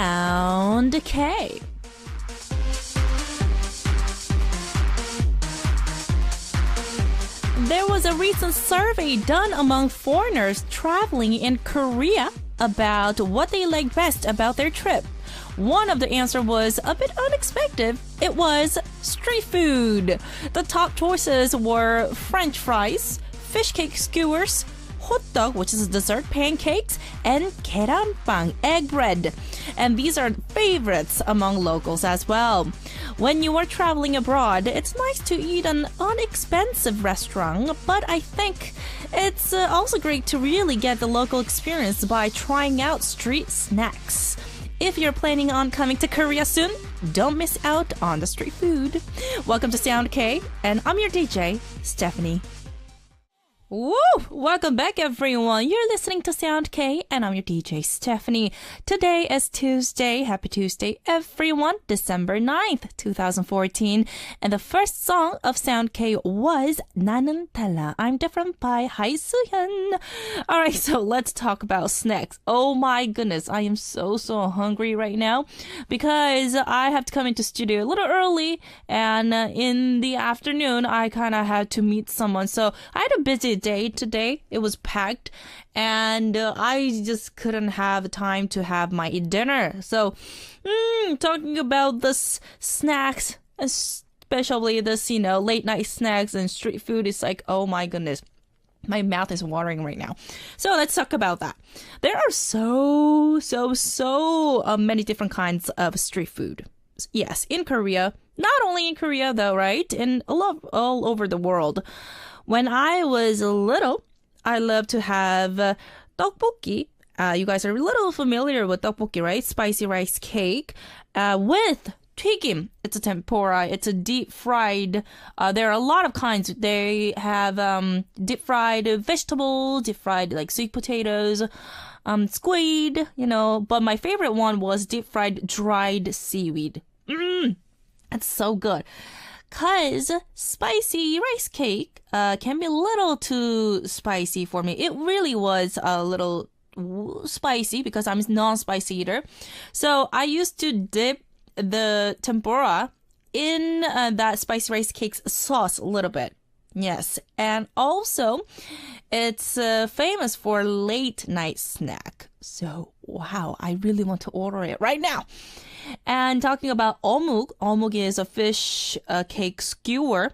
Sound K. There was a recent survey done among foreigners traveling in Korea about what they liked best about their trip. One of the answers was a bit unexpected. It was street food. The top choices were French fries, fish cake skewers, hot dog, which is dessert pancakes, and keranbang, egg bread. And these are favorites among locals as well. When you are traveling abroad, it's nice to eat an inexpensive restaurant, but I think it's also great to really get the local experience by trying out street snacks. If you're planning on coming to Korea soon, don't miss out on the street food. Welcome to Sound K, and I'm your DJ, Stephanie. Woo! Welcome back, everyone. You're listening to Sound K, and I'm your DJ, Stephanie. Today is Tuesday. Happy Tuesday, everyone. December 9th, 2014. And the first song of Sound K was 나는 달라, I'm Different by Haisuhyun. All right, so let's talk about snacks. Oh my goodness, I am so hungry right now because I have to come into studio a little early, and in the afternoon, I kind of had to meet someone. So I had a busy day today. It was packed, and I just couldn't have time to have my dinner. So talking about this snacks, especially this late night snacks and street food, is like, oh my goodness, my mouth is watering right now. So let's talk about that. There are so many different kinds of street food. Yes, in Korea, not only in Korea though, right? In all over the world. When I was little, I loved to have tteokbokki. You guys are a little familiar with tteokbokki, right? Spicy rice cake with 튀김. It's a tempura. It's a deep fried. There are a lot of kinds. They have deep fried vegetables, deep fried like sweet potatoes, squid, But my favorite one was deep fried dried seaweed. That's so good. Because spicy rice cake can be a little too spicy for me. It really was a little spicy because I'm a non-spicy eater. So I used to dip the tempura in that spicy rice cake's sauce a little bit. Yes. And also, it's famous for late night snack. So, wow, I really want to order it right now. And talking about 어묵 is a fish cake skewer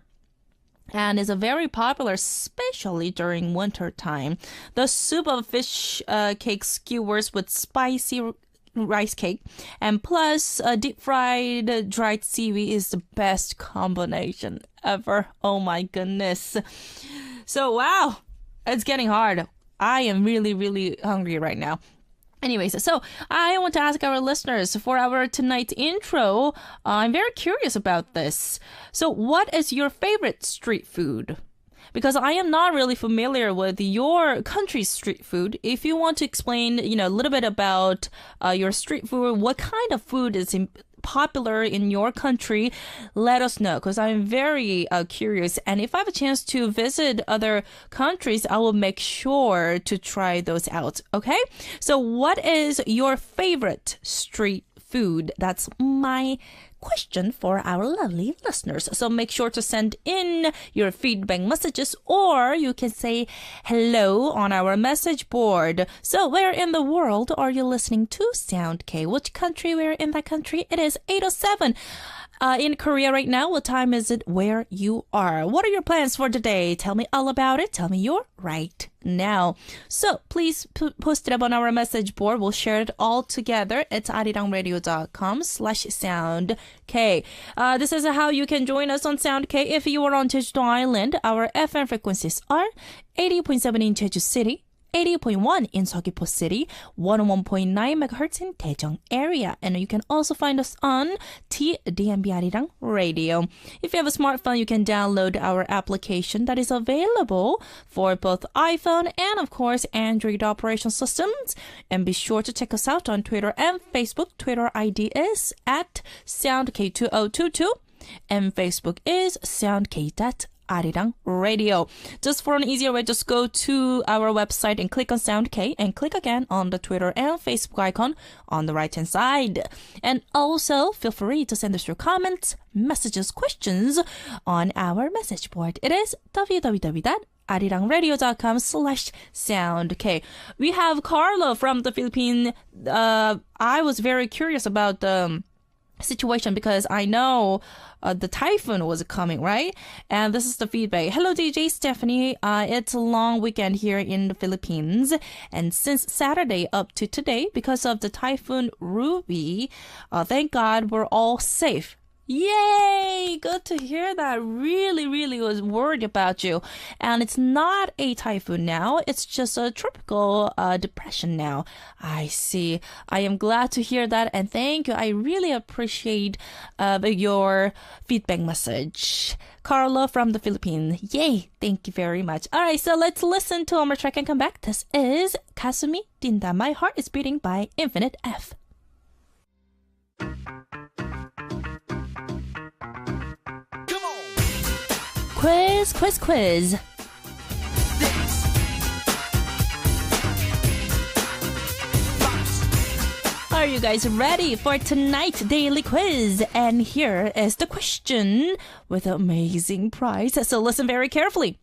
and is a very popular, especially during winter time. The soup of fish cake skewers with spicy rice cake and plus deep fried dried seaweed is the best combination ever. Oh my goodness. So, wow, it's getting hard. I am really hungry right now. Anyways, so I want to ask our listeners for our tonight's intro. I'm very curious about this. So what is your favorite street food? Because I am not really familiar with your country's street food. If you want to explain, a little bit about your street food, what kind of food is popular in your country, let us know, because I'm very curious. And if I have a chance to visit other countries, I will make sure to try those out. Okay? So what is your favorite street food? That's my question for our lovely listeners. So make sure to send in your feedback messages, or you can say hello on our message board. So where in the world are you listening to Sound K? Which country? Where in that country? It is 8:07. In Korea right now. What time is it where you are? What are your plans for today? Tell me all about it. Tell me your right now. So please post it up on our message board. We'll share it all together. It's arirangradio.com/soundk. This is how you can join us on Sound K. If you are on Jeju Island, our FM frequencies are 80.7 in Jeju City, 80.1 in Seogwipo City, 101.9 MHz in Daejeong area. And you can also find us on TDMB Arirang Radio. If you have a smartphone, you can download our application that is available for both iPhone and, of course, Android operation systems. And be sure to check us out on Twitter and Facebook. Twitter ID is at SoundK2022 and Facebook is SoundK.IRL. Arirang Radio. Just for an easier way, just go to our website and click on Sound K and click again on the Twitter and Facebook icon on the right hand side. And also feel free to send us your comments, messages, questions on our message board. It is www.arirangradio.com/soundk. We have Carlo from the Philippines. I was very curious about the situation because I know the typhoon was coming, right? And this is the feedback. Hello, DJ Stephanie. It's a long weekend here in the Philippines. And since Saturday up to today, because of the typhoon Ruby, thank God we're all safe. Yay! Good to hear that. Really was worried about you. And it's not a typhoon now. It's just a tropical depression now. I see. I am glad to hear that. And thank you. I really appreciate your feedback message. Carla from the Philippines. Yay! Thank you very much. All right, so let's listen to one more track and come back. This is Kasumi Dinda. My Heart is Beating by Infinite F. Quiz. Are you guys ready for tonight's daily quiz? And here is the question with an amazing prize. So listen very carefully.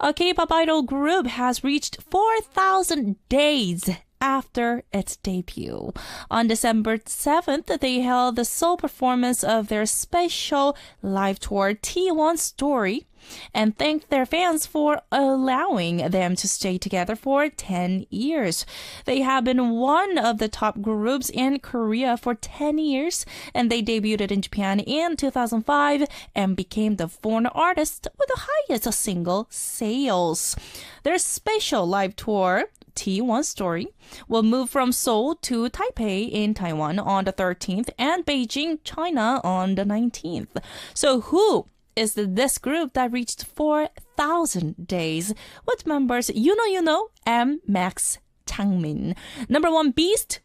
A K-pop idol group has reached 4,000 days after its debut. On December 7th, they held the sole performance of their special live tour T1 Story and thanked their fans for allowing them to stay together for 10 years. They have been one of the top groups in Korea for 10 years, and they debuted in Japan in 2005 and became the foreign artist with the highest single sales. Their special live tour T1 Story will move from Seoul to Taipei in Taiwan on the 13th and Beijing, China on the 19th. So who is this group that reached 4,000 days? With members, you know, M, Max, Changmin. Number 1, Beast.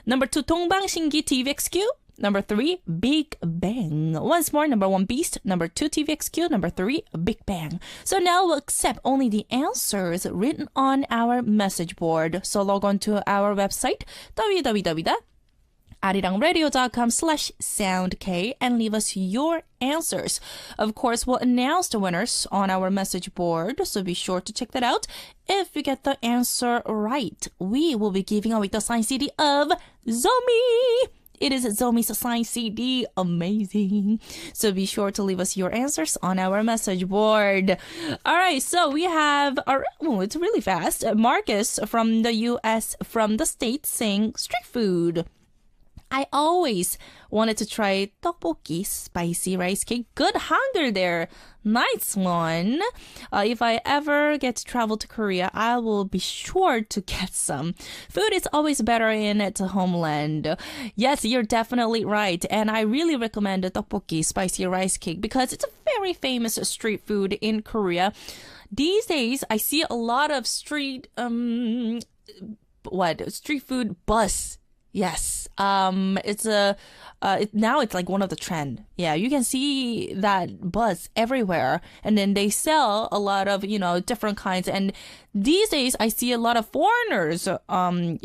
Number 2, 동방신기 TVXQ. Number 3, Big Bang. Once more, number 1, Beast. Number 2, TVXQ. Number 3, Big Bang. So now we'll accept only the answers written on our message board. So log on to our website, www.arirangradio.com/soundk and leave us your answers. Of course, we'll announce the winners on our message board, so be sure to check that out. If you get the answer right, we will be giving away the signed CD of Zomi. It is Zomi's signed CD. Amazing. So be sure to leave us your answers on our message board. All right, so we have, it's really fast. Marcus from the U.S., from the States, saying street food. I always wanted to try tteokbokki, spicy rice cake. Good hunger there. Nice one. If I ever get to travel to Korea, I will be sure to get some. Food is always better in its homeland. Yes, you're definitely right. And I really recommend the tteokbokki, spicy rice cake, because it's a very famous street food in Korea. These days, I see a lot of street food bus. Yes. Now it's like one of the trend. Yeah, you can see that bus everywhere. And then they sell a lot of, different kinds. And these days I see a lot of foreigners, own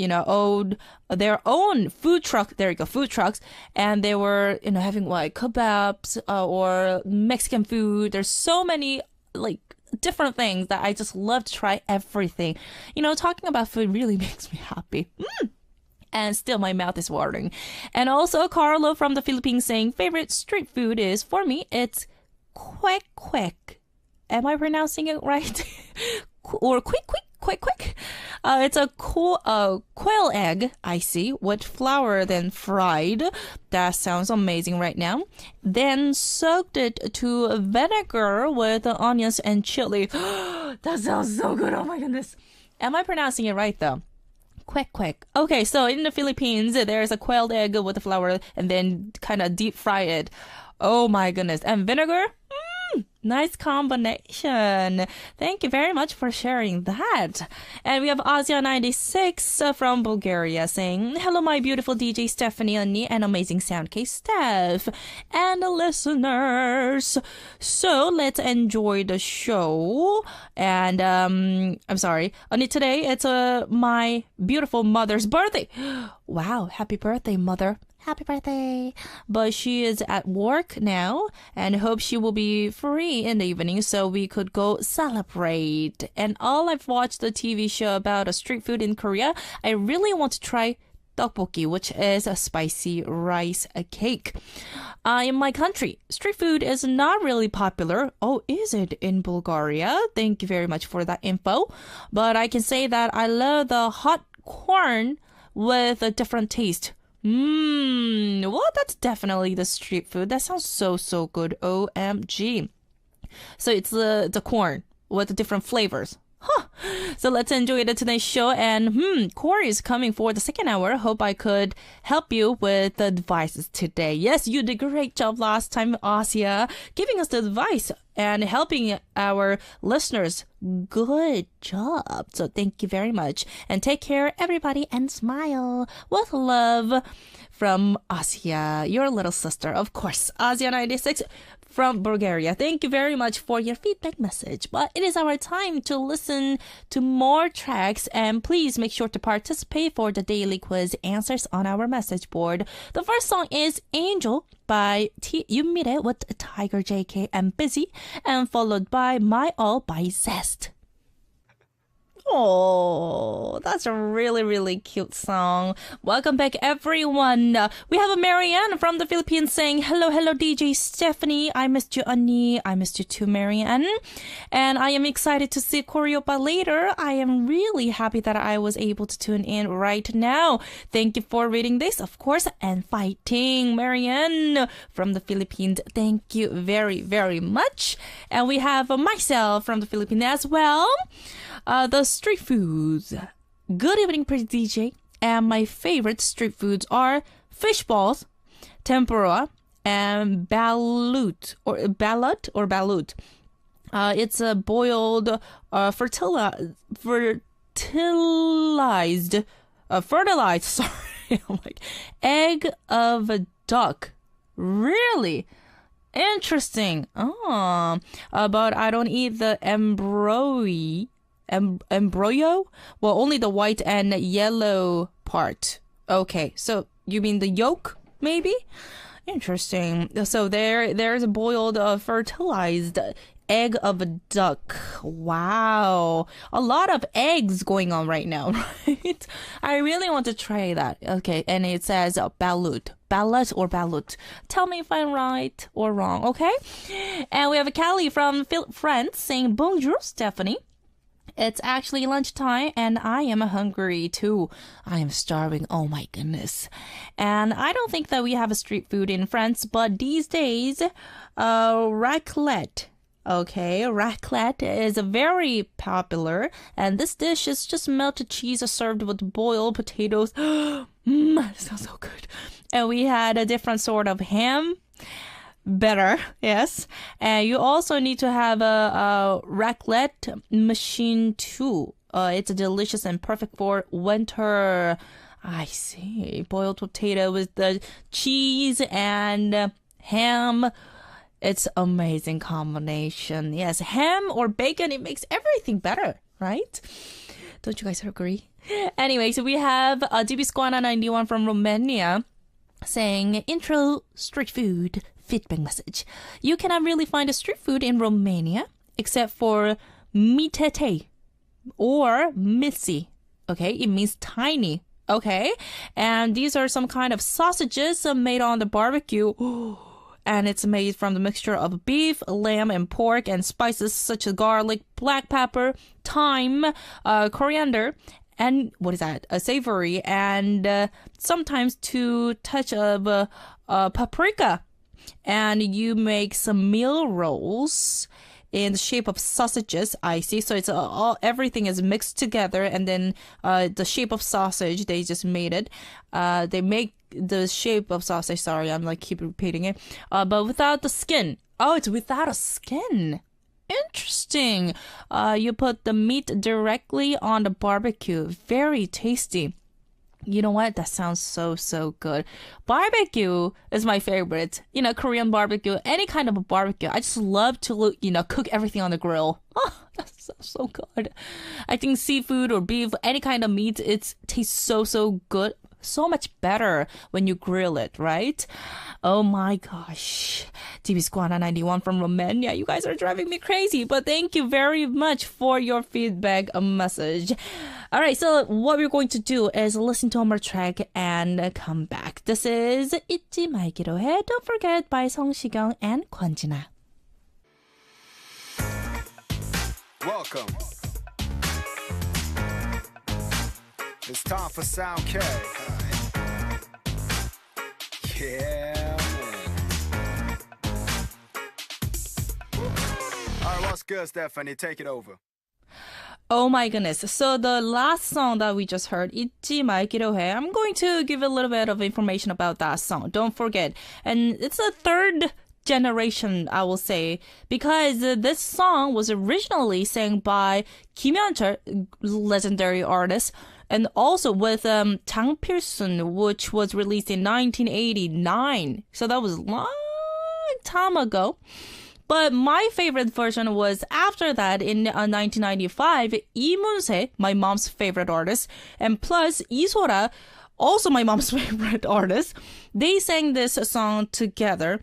their own food truck. There you go, food trucks. And they were, having like kebabs or Mexican food. There's so many different things that I just love to try everything. Talking about food really makes me happy. And still my mouth is watering. And also Carlo from the Philippines saying favorite street food is, for me, it's kwek kwek. Am I pronouncing it right? Or quick. It's a quail egg, I see, with flour then fried. That sounds amazing right now. Then soaked it to vinegar with onions and chili. That sounds so good. Oh my goodness. Am I pronouncing it right though? Kwek. Okay, so in the Philippines, there's a quailed egg with the flour and then kind of deep fry it. Oh my goodness. And vinegar? Nice combination. Thank you very much for sharing that. And we have Asia96 from Bulgaria saying, hello, my beautiful DJ Stephanie Annie and amazing Soundcase staff and the listeners. So let's enjoy the show. And I'm sorry, Annie, today it's my beautiful mother's birthday. Wow, happy birthday, mother. Happy birthday. But she is at work now and hope she will be free in the evening so we could go celebrate. And all I've watched the TV show about a street food in Korea, I really want to try tteokbokki, which is a spicy rice cake. In my country, street food is not really popular. Oh, is it in Bulgaria? Thank you very much for that info. But I can say that I love the hot corn with a different taste. Well, that's definitely the street food. That sounds so good. OMG. So it's the corn with the different flavors. Huh. So let's enjoy today's show. And Cory is coming for the second hour. Hope I could help you with the advices today. Yes, you did a great job last time, Asia, giving us the advice and helping our listeners. Good job. So thank you very much. And take care, everybody, and smile. With love from Asia, your little sister, of course. Asia96 from Bulgaria. Thank you very much for your feedback message. But it is our time to listen to more tracks. And please make sure to participate for the daily quiz answers on our message board. The first song is Angel by Yumire with Tiger JK and Busy, and followed by My All by Zest. Oh, that's a really cute song. Welcome back, everyone. We have a Marianne from the Philippines saying, hello, DJ Stephanie. I missed you, Annie. I missed you too, Marianne. And I am excited to see Cory Oppa later. I am really happy that I was able to tune in right now. Thank you for reading this, of course, and fighting, Marianne from the Philippines. Thank you very much. And we have myself from the Philippines as well. The street foods. Good evening, pretty DJ. And my favorite street foods are fish balls, tempura, and balut. It's a boiled, fertilized, sorry, egg of a duck. Really? Interesting. Oh, but I don't eat the embryo? Well, only the white and yellow part. Okay, so you mean the yolk, maybe? Interesting. So there's a boiled, fertilized egg of a duck. Wow. A lot of eggs going on right now, right? I really want to try that. Okay, and it says balut. Balut or balut. Tell me if I'm right or wrong, okay? And we have a Callie from France saying, Bonjour, Stephanie. It's actually lunchtime and I am hungry too. I am starving. Oh my goodness. And I don't think that we have a street food in France, but these days, raclette. Okay, raclette is very popular, and this dish is just melted cheese served with boiled potatoes. It sounds so good. And we had a different sort of ham. Better, yes. And you also need to have a raclette machine too. It's delicious and perfect for winter. I see. Boiled potato with the cheese and ham. It's amazing combination. Yes, ham or bacon, it makes everything better, right? Don't you guys agree? Anyway, so we have DB Squana 91 from Romania saying, intro street food feedback message. You cannot really find a street food in Romania except for mitete or mitsi. Okay, it means tiny. Okay, and these are some kind of sausages made on the barbecue. And it's made from the mixture of beef, lamb, and pork, and spices such as garlic, black pepper, thyme, coriander, and what is that? A savory, and sometimes to touch of paprika. And you make some meal rolls. in the shape of sausages. I see. So it's everything is mixed together, and then the shape of sausage, they just made it. They make the shape of sausage. Sorry, I'm like keep repeating it. But without the skin. Oh, it's without a skin. Interesting. You put the meat directly on the barbecue. Very tasty. You know what? That sounds so good. Barbecue is my favorite. You know, Korean barbecue, any kind of a barbecue. I just love to, cook everything on the grill. Oh, that sounds so good. I think seafood or beef, any kind of meat, it tastes so good. So much better when you grill it, right? Oh my gosh. TV Squad 91 from Romania. You guys are driving me crazy, but thank you very much for your feedback message. All right, so what we're going to do is listen to one more track and come back. This is 잊지 말기로 해. Don't forget by 성시경 and 권진아. Welcome. It's time for Sound K. Yeah, man. All right, what's good, Stephanie? Take it over. Oh my goodness. So the last song that we just heard, 잊지 말기로 해, I'm going to give a little bit of information about that song. Don't forget. And it's a third generation, I will say, because this song was originally sang by Kim Hyun-chul, legendary artist, and also with Jang Pil-sun, which was released in 1989. So that was a long time ago. But my favorite version was after that in 1995, Lee Moon-se, my mom's favorite artist, and plus Lee So-ra, also my mom's favorite artist. They sang this song together.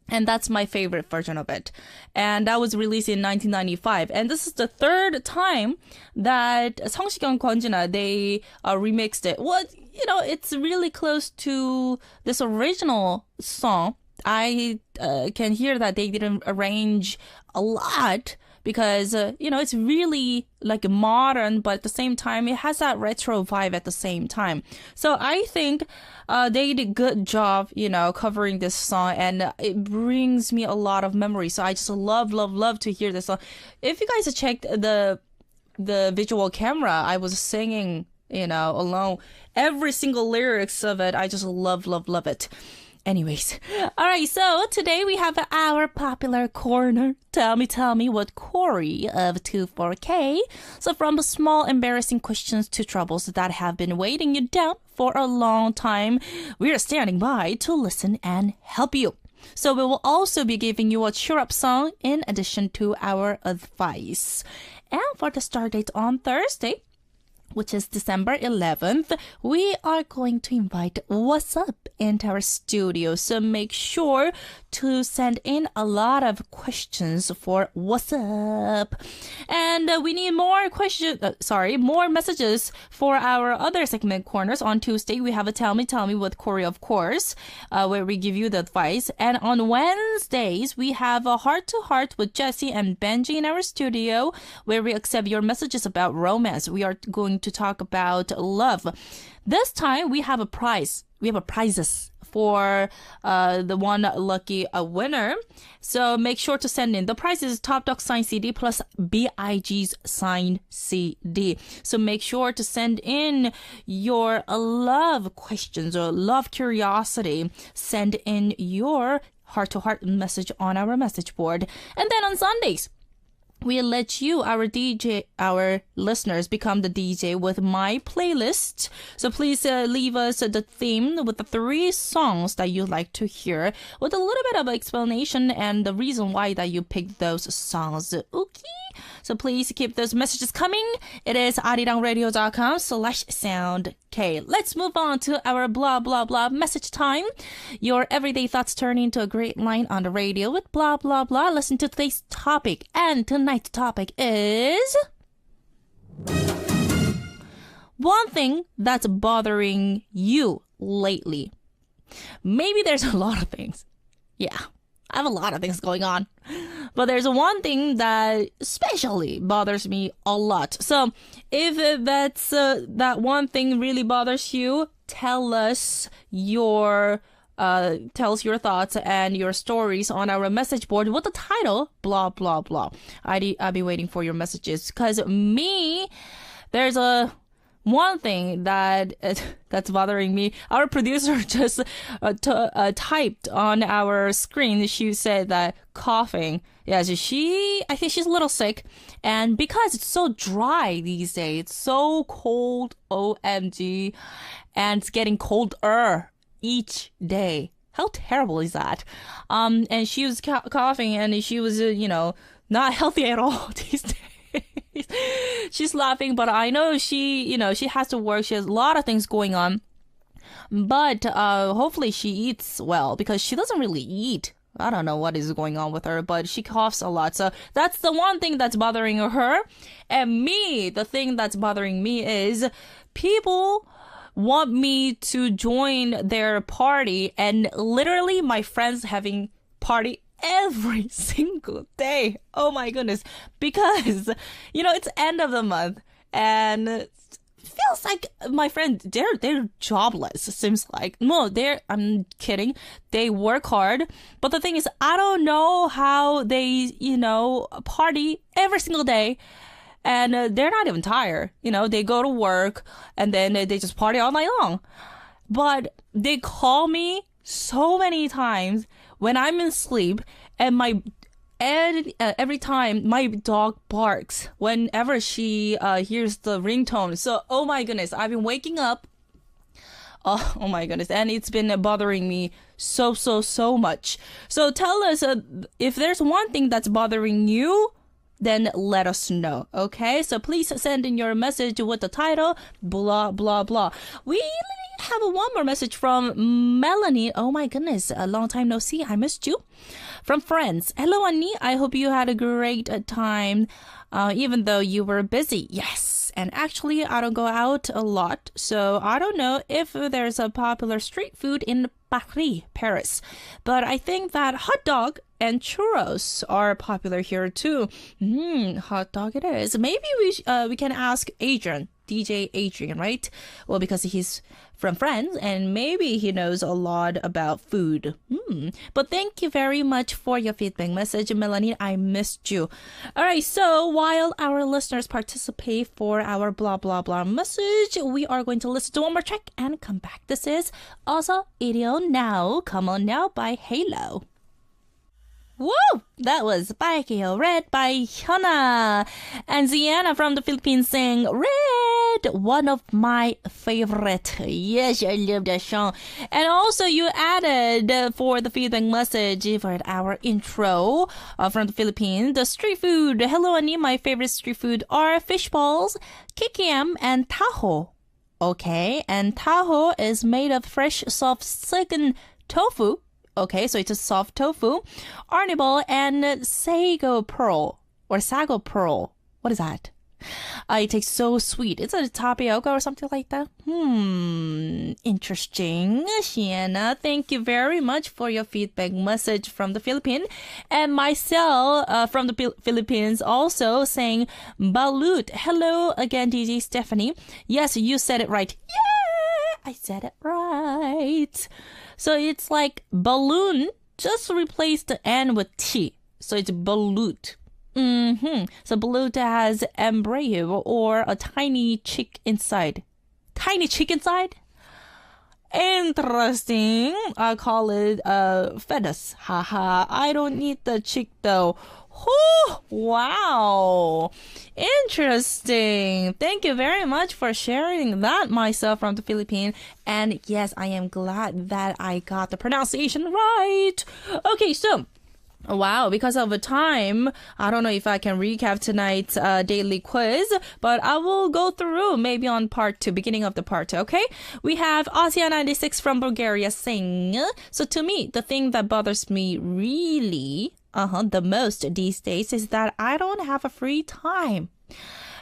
And that's my favorite version of it. And that was released in 1995. And this is the third time that 성시경, 권진아, they remixed it. Well, it's really close to this original song. I can hear that they didn't arrange a lot because, it's really like modern, but at the same time, it has that retro vibe at the same time. So I think they did a good job, covering this song, and it brings me a lot of memories. So I just love to hear this song. If you guys have checked the visual camera, I was singing, alone. Every single lyrics of it, I just love it. Anyways, all right, so today we have our popular corner. Tell me what Cory of 24K. So from the small embarrassing questions to troubles that have been weighing you down for a long time, we are standing by to listen and help you. So we will also be giving you a cheer-up song in addition to our advice. And for the start date on Thursday, which is December 11th, we are going to invite What's Up into our studio. So make sure to send in a lot of questions for What's Up. And we need more more messages for our other segment corners. On Tuesday, we have a Tell Me with Cory, of course, where we give you the advice. And on Wednesdays, we have a Heart to Heart with Jessie and Benji in our studio, where we accept your messages about romance. We are going to talk about love. This time we have a prize. We have prizes for the one lucky winner. So make sure to send in. The prize is Top Dog signed CD plus BIG's signed CD. So make sure to send in your love questions or love curiosity. Send in your heart-to-heart message on our message board. And then on Sundays, we'll let you, our listeners, become the DJ with my playlist. So please leave us the theme with the 3 songs that you'd like to hear with a little bit of explanation and the reason why that you picked those songs. Okay? So please keep those messages coming. It is arirangradio.com/soundk. Let's move on to our blah, blah, blah message time. Your everyday thoughts turn into a great line on the radio with blah, blah, blah. Listen to today's topic. And tonight's topic is one thing that's bothering you lately. Maybe there's a lot of things. Yeah, I have a lot of things going on. But there's one thing that especially bothers me a lot. So if that one thing really bothers you, tell us your tells your thoughts and your stories on our message board with the title, blah, blah, blah. I'll be waiting for your messages because there's one thing that's bothering me. Our producer just typed on our screen. She said that coughing. Yeah, I think she's a little sick. And because it's so dry these days, it's so cold, OMG, and it's getting colder each day. How terrible is that? And she was coughing and she was, not healthy at all these days. She's laughing, but I know she has to work. She has a lot of things going on. But hopefully she eats well because she doesn't really eat. I don't know what is going on with her, but she coughs a lot. So that's the one thing that's bothering her. And me, the thing that's bothering me is people want me to join their party, and literally my friends having party every single day. Oh my goodness. Because, it's end of the month and it feels like my friends, they're jobless, seems like. No, I'm kidding. They work hard. But the thing is, I don't know how they, party every single day. And they're not even tired. They go to work and then they just party all night long. But they call me so many times when I'm in sleep, and every time my dog barks whenever she hears the ringtone. So, oh my goodness, I've been waking up. Oh my goodness, and it's been bothering me so much. So tell us if there's one thing that's bothering you, then let us know, okay? So please send in your message with the title, blah, blah, blah. We have one more message from Melanie. Oh my goodness, a long time no see. I missed you. From friends. Hello, Annie. I hope you had a great time, even though you were busy. Yes. And actually, I don't go out a lot, so I don't know if there's a popular street food in Paris. But I think that hot dog and churros are popular here too. Hot dog it is. Maybe we can ask Adrian, DJ Adrian, right? Well, because he's from France and maybe he knows a lot about food. But thank you very much for your feedback message, Melanie. I missed you. All right, so while our listeners participate for our blah blah blah message, we are going to listen to one more track and come back. This is Also Idio Now, Come On Now by Halo. Woo! That was Baekeo Red by Hyuna. And Ziana from the Philippines sang Red, one of my favorite. Yes, I love that song. And also you added for the feedback message for our intro from the Philippines, the street food. Hello, Annie. My favorite street food are fish balls, kikiam, and taho. Okay, and taho is made of fresh, soft, silken tofu. Okay, so it's a soft tofu, arnibal, and sago pearl. Or sago pearl. What is that? It tastes so sweet. It's a tapioca or something like that. Interesting. Sienna, thank you very much for your feedback message from the Philippines. And myself from the Philippines also saying balut. Hello again, DJ Stephanie. Yes, you said it right. Yeah, I said it right. So it's like balloon, just replace the N with T. So it's balut. So balut has embryo or a tiny chick inside. Tiny chick inside? Interesting. I call it fetus. Haha. I don't need the chick though. Oh, wow. Interesting. Thank you very much for sharing that, myself from the Philippines. And yes, I am glad that I got the pronunciation right. Okay, so wow, because of the time, I don't know if I can recap tonight's daily quiz, but I will go through maybe on part 2, beginning of the part 2, okay? We have Asia96 from Bulgaria saying, so to me, the thing that bothers me really the most these days is that I don't have a free time.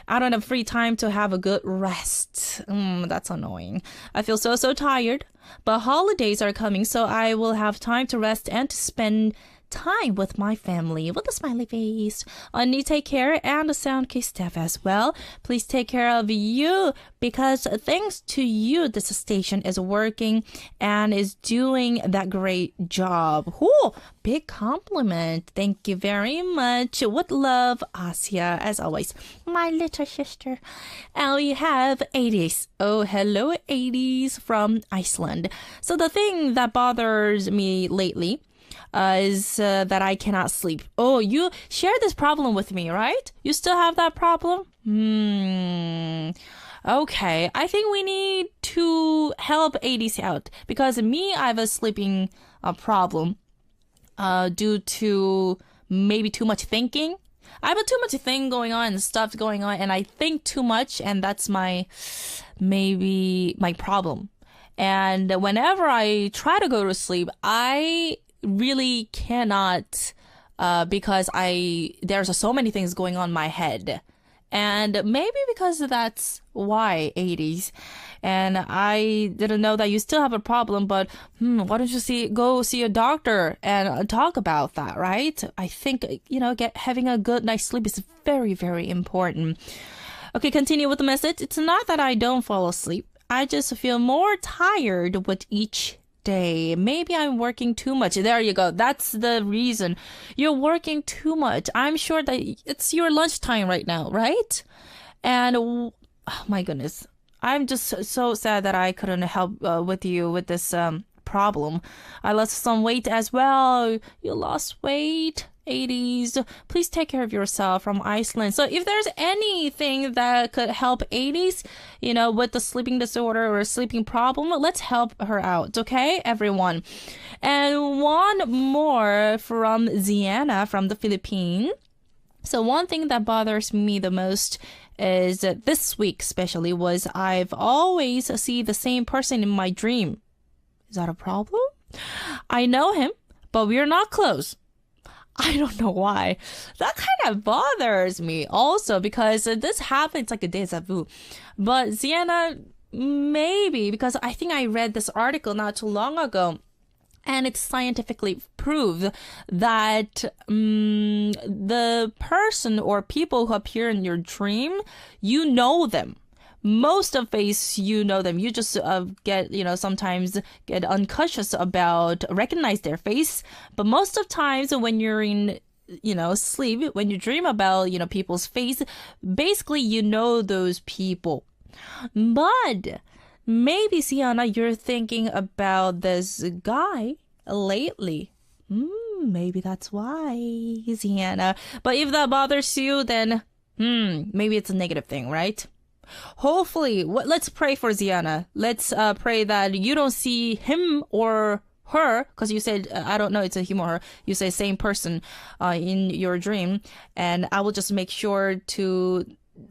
I don't have free time to have a good rest. That's annoying. I feel so tired. But holidays are coming, so I will have time to rest and to spend time with my family with a smiley face. I need to take care and the Soundcase staff as well. Please take care of you because thanks to you, this station is working and is doing that great job. Ooh, big compliment. Thank you very much. With love, Asia, as always, my little sister. And we have 80s. Oh, hello, 80s from Iceland. So the thing that bothers me lately is that I cannot sleep. Oh, you share this problem with me, right? You still have that problem? Okay, I think we need to help 80s out because me, I have a sleeping problem due to maybe too much thinking. I have too much thing going on and stuff going on, and I think too much, and that's maybe my problem. And whenever I try to go to sleep, I really cannot because there's so many things going on in my head. And maybe because that's why 80s. And I didn't know that you still have a problem, but why don't you go see a doctor and talk about that, right? I think, having a good night's sleep is very, very important. Okay, continue with the message. It's not that I don't fall asleep. I just feel more tired with each day. Maybe I'm working too much. There you go. That's the reason. You're working too much. I'm sure that it's your lunchtime right now, right? And oh my goodness, I'm just so sad that I couldn't help with you with this problem. I lost some weight as well. You lost weight. 80s. Please take care of yourself from Iceland. So if there's anything that could help 80s, with the sleeping disorder or sleeping problem, let's help her out, okay, everyone? And one more from Ziana from the Philippines. So one thing that bothers me the most is this week especially was I've always see the same person in my dream. Is that a problem? I know him, but we're not close. I don't know why. That kind of bothers me also because this happens like a deja vu. But Sienna, maybe because I think I read this article not too long ago and it's scientifically proved that the person or people who appear in your dream, you know them. Most of face, you know them. You just sometimes get unconscious about recognize their face. But most of times when you're in, sleep, when you dream about, people's face, basically you know those people. But maybe, Sienna, you're thinking about this guy lately. Maybe that's why, Sienna. But if that bothers you, then maybe it's a negative thing, right? Hopefully, let's pray for Ziana. Let's pray that you don't see him or her, because you said, I don't know, it's a him or her. You say same person in your dream. And I will just make sure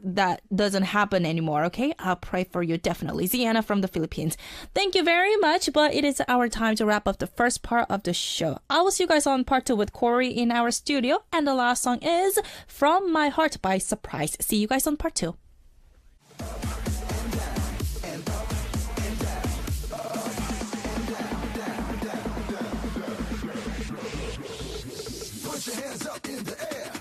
that doesn't happen anymore, okay? I'll pray for you, definitely. Ziana from the Philippines. Thank you very much, but it is our time to wrap up the first part of the show. I will see you guys on part 2 with Cory in our studio. And the last song is From My Heart by Surprise. See you guys on part 2. Put your hands up in the air.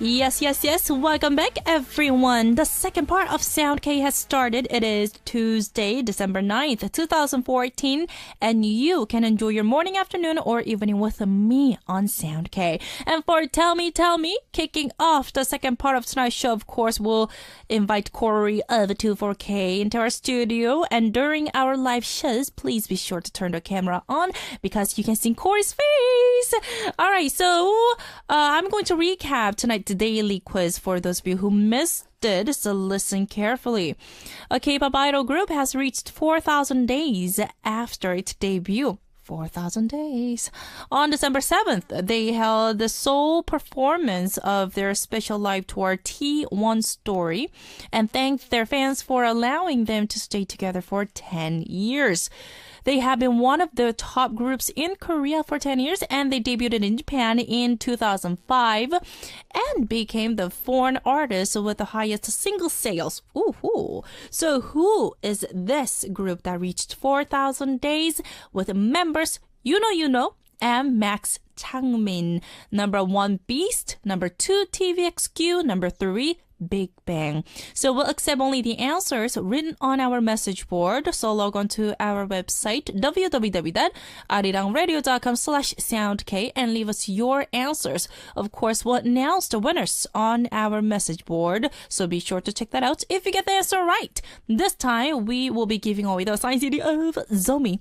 Yes. Welcome back, everyone. The second part of Sound K has started. It is Tuesday, December 9th, 2014, and you can enjoy your morning, afternoon, or evening with me on Sound K. And for Tell Me, kicking off the second part of tonight's show, of course, we'll invite Cory of 24K into our studio. And during our live shows, please be sure to turn the camera on because you can see Cory's face. All right, so I'm going to recap tonight's daily quiz for those of you who missed it, so listen carefully. A K-pop idol group has reached 4,000 days after its debut. 4,000 days. On December 7th, they held the sole performance of their special live tour T1 Story and thanked their fans for allowing them to stay together for 10 years. They have been one of the top groups in Korea for 10 years, and they debuted in Japan in 2005 and became the foreign artist with the highest single sales. Ooh. So who is this group that reached 4,000 days with members you know, and Max Changmin? Number 1, Beast. Number 2, TVXQ. Number 3, Big Bang. So we'll accept only the answers written on our message board. So log on to our website, www.arirangradio.com/soundk, and leave us your answers. Of course, we'll announce the winners on our message board. So be sure to check that out if you get the answer right. This time, we will be giving away the signed CD of Zomi.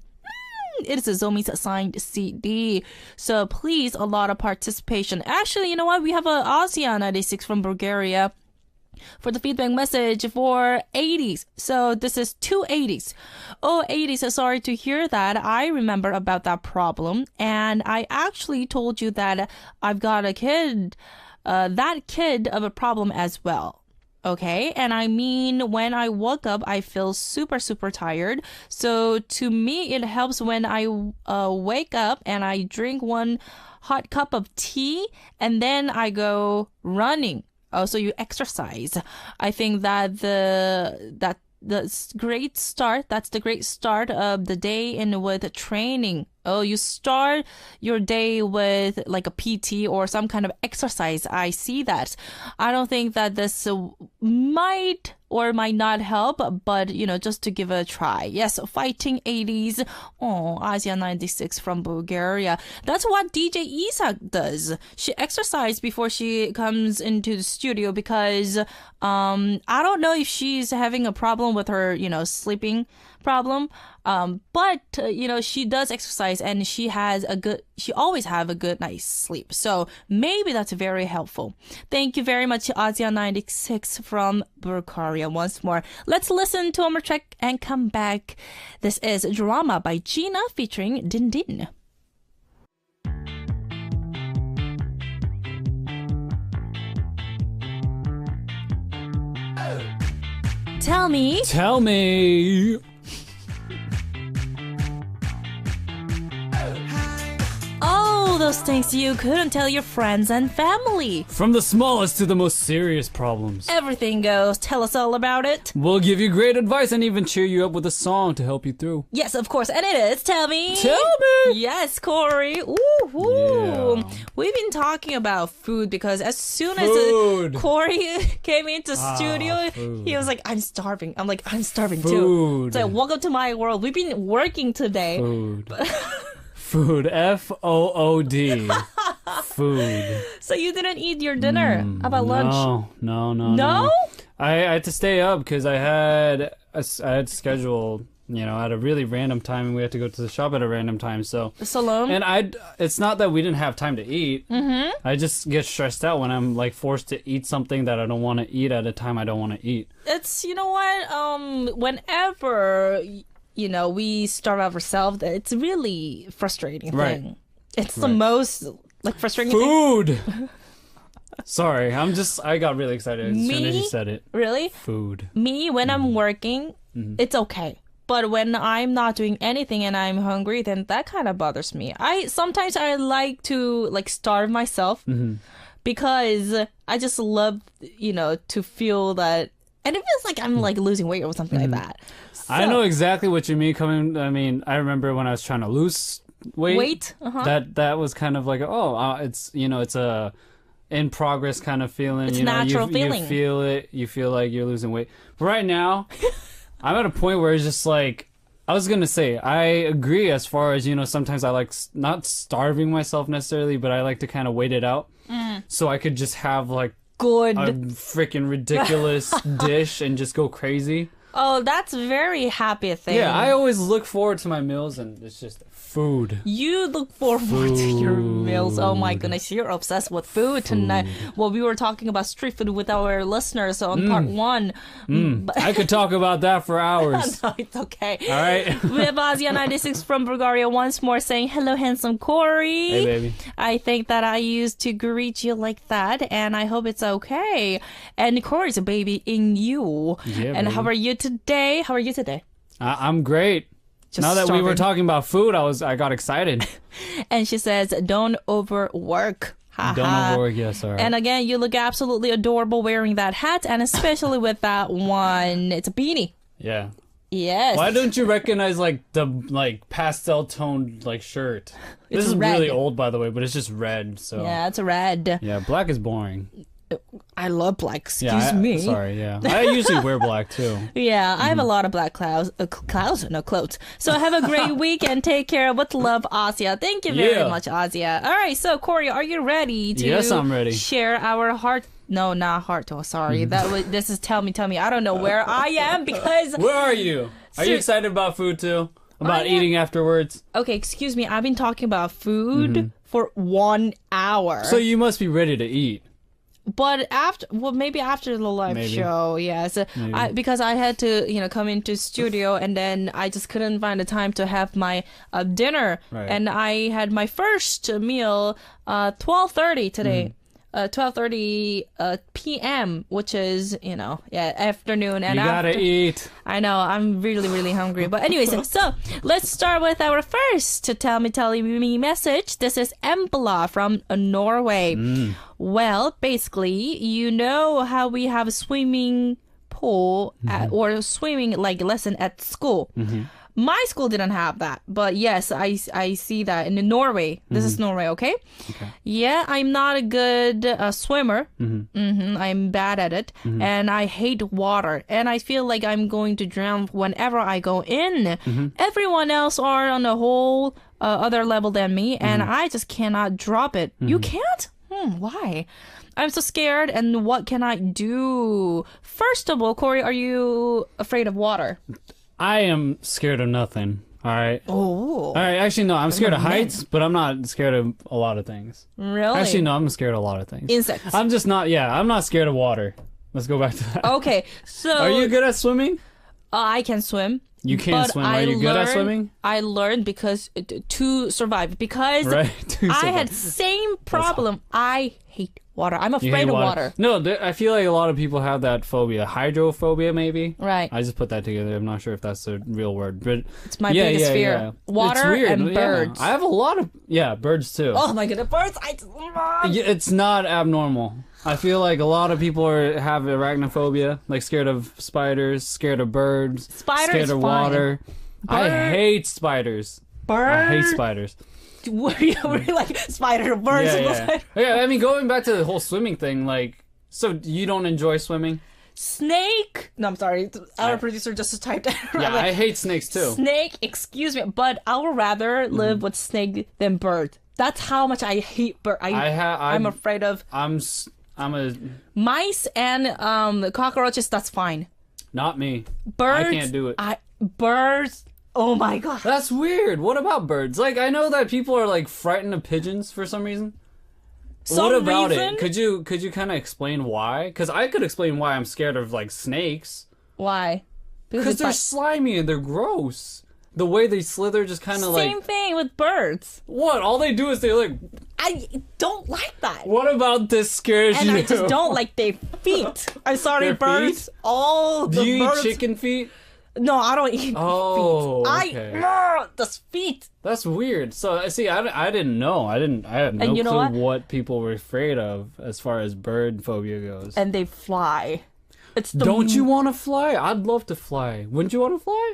It is a Zomi's signed CD. So please, a lot of participation. Actually, you know what? We have a Asia96 from Bulgaria for the feedback message for 80s. So this is 2 80s. Oh, 80s, sorry to hear that. I remember about that problem. And I actually told you that I've got a kid, that kid of a problem as well. Okay, and I mean, when I woke up, I feel super tired. So to me, it helps when I wake up and I drink one hot cup of tea and then I go running. Oh, so you exercise. I think that that's the great start of the day and with training. Oh, you start your day with like a PT or some kind of exercise. I see that. I don't think that this might or might not help, but, you know, just to give it a try. Yes, fighting 80s. Oh, Asia96 from Bulgaria. That's what DJ Isak does. She exercises before she comes into the studio because I don't know if she's having a problem with her, you know, sleeping problem. But you know, she does exercise and she always have a good night's sleep. So maybe that's very helpful. Thank you very much, Asia96 from Bulgaria once more. Let's listen to one more track and come back. This is Drama by Gina featuring Din Din. Tell me. Those things you couldn't tell your friends and family. From the smallest to the most serious problems. Everything goes. Tell us all about it. We'll give you great advice and even cheer you up with a song to help you through. Yes, of course. And it is Tell Me. Yes, Cory. Ooh. Yeah. We've been talking about food because as soon as Cory came into studio, he was like, I'm starving. I'm like, I'm starving too. So welcome to my world. We've been working today. Food. F-O-O-D. Food. So you didn't eat your dinner? How about lunch? No? I had to stay up because I had scheduled, you know, at a really random time, and we had to go to the shop at a random time. So alone? And it's not that we didn't have time to eat. Mm-hmm. I just get stressed out when I'm like forced to eat something that I don't want to eat at a time I don't want to eat. It's, you know what, whenever, you know, we starve ourselves, it's really frustrating thing. It's the most like frustrating thing. Sorry, I got really excited as soon as you said it. Really? Food. Me, when I'm working, it's okay. But when I'm not doing anything and I'm hungry, then that kind of bothers me. Sometimes I like to like starve myself because I just love, you know, to feel that, and it feels like I'm like losing weight or something like that. So, I know exactly what you mean. I remember when I was trying to lose weight. That was kind of like, it's, you know, it's a in progress kind of feeling. It's you know, natural feeling. You feel it. You feel like you're losing weight. But right now, I'm at a point where it's just like, I was going to say, I agree as far as, you know, sometimes I like not starving myself necessarily, but I like to kind of wait it out. So I could just have like a freaking ridiculous dish and just go crazy. Oh, that's a very happy thing. Yeah, I always look forward to my meals, and it's just food. You look forward to your meals. Oh my goodness, you're obsessed with food tonight. Well, we were talking about street food with our listeners on part one. I could talk about that for hours. No, it's okay. All right. We have Asia96 from Bulgaria once more saying, hello, handsome Cory. Hey, baby. I think that I used to greet you like that, and I hope it's okay. And Cory's a baby in you. Yeah, and baby. how are you today? I'm great. just Now that we were starving. talking about food, I got excited. And she says, don't overwork. Ha Don't ha. overwork, yes, all right. And again, you look absolutely adorable wearing that hat, and especially with that one. It's a beanie. Yeah. Yes. Why don't you recognize like the pastel toned shirt? This It's is red. really old, by the way, but it's just red. So Yeah, it's a red. yeah, black is boring. I love black. Excuse Yeah, me. Sorry, yeah, I usually wear black too. Yeah, I have a lot of black clothes. So have a great weekend. Take care. With love, Asia. Thank you very Yeah. much, Asia. All right, so Cory, are you ready to Yes, I'm ready. share our heart? No, not heart. Oh, sorry. This is tell me. I don't know where I am because Where are you? Are you excited about food too? About I am. eating afterwards? okay, excuse me. I've been talking about food for 1 hour. So you must be ready to eat. But maybe after the live Maybe. show, yes. Because I had to, come into studio and then I just couldn't find the time to have my dinner. Right. And I had my first meal 12:30 today. 12:30 p.m., which is, afternoon. And You gotta eat. I know, I'm really, really hungry. But anyways, so let's start with our first Tell Me message. This is Embla from Norway. Well, basically, you know how we have a swimming pool or swimming lesson at school. My school didn't have that, but yes, I see that in Norway. This is Norway, okay? Yeah, I'm not a good swimmer. I'm bad at it, and I hate water, and I feel like I'm going to drown whenever I go in. Everyone else are on a whole other level than me, and I just cannot drop it. You can't? Why? I'm so scared, and what can I do? First of all, Cory, are you afraid of water? I am scared of nothing. All right. Oh, All right. Actually, no. I'm scared of heights, but I'm not scared of a lot of things. really? Actually, no. I'm scared of a lot of things. Insects. I'm just not. Yeah, I'm not scared of water. Let's go back to that. Okay, so Are you good at swimming? I can swim. You can't but swim. Are you good at swimming? I learned because to survive. Because Right. I had same problem. I hate water. I'm You afraid hate of water. No, I feel like a lot of people have that phobia. Hydrophobia, maybe. Right. I just put that together. I'm not sure if that's a real word, but It's my biggest fear. yeah. Water It's weird. and Yeah. birds. I have a lot of birds too. Oh my goodness, birds! It's not abnormal. I feel like a lot of people have arachnophobia, like scared of spiders, scared of birds, Spider scared is of fine. water. I Bird- hate spiders. I hate spiders. Were you like spider birds? Yeah, I mean, going back to the whole swimming thing, so you don't enjoy swimming? Snake? No, I'm sorry. Our producer just typed it. Yeah, I hate snakes too. Snake, excuse me, but I would rather live with snake than bird. That's how much I hate bird. I'm afraid of I'm a mice and cockroaches. That's fine. not me. Birds, I can't do it. Birds. Oh my god. That's weird. What about birds? I know that people are frightened of pigeons for some reason. What about reason? it? Could you kind of explain why? Because I could explain why I'm scared of snakes. Why? Because they're slimy and they're gross. The way they slither just kind of same thing with birds. What? All they do is they I don't like that. What about this scares And you? I just don't like their feet. I'm sorry, Their birds. feet? All the Do you birds. eat chicken feet? No, I don't eat Oh, feet. okay. The feet. That's weird. So see, I didn't know. I had no And you know clue what people were afraid of as far as bird phobia goes. And they fly. It's the Don't you want to fly? I'd love to fly. Wouldn't you want to fly?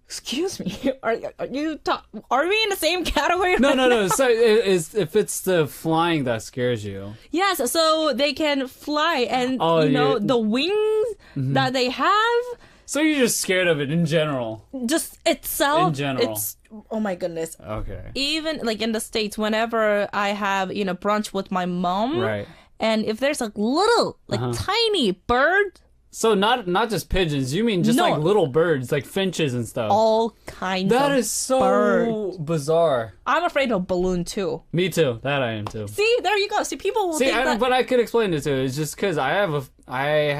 Excuse me. Are we in the same category? No, right no, now? no. So if it's the flying that scares you. Yes, so they can fly, and Oh, yeah. the wings that they have, So you're just scared of it in general. just itself. In general. It's oh my goodness. Okay. Even in the States, whenever I have brunch with my mom, Right. and if there's a little tiny bird, So not just pigeons. You mean just No. little birds, like finches and stuff. all kinds That of is so birds. bizarre. I'm afraid of balloon too. Me too. That I am too. See, there you go. See, people will See, think that. but I could explain it too. It's just because I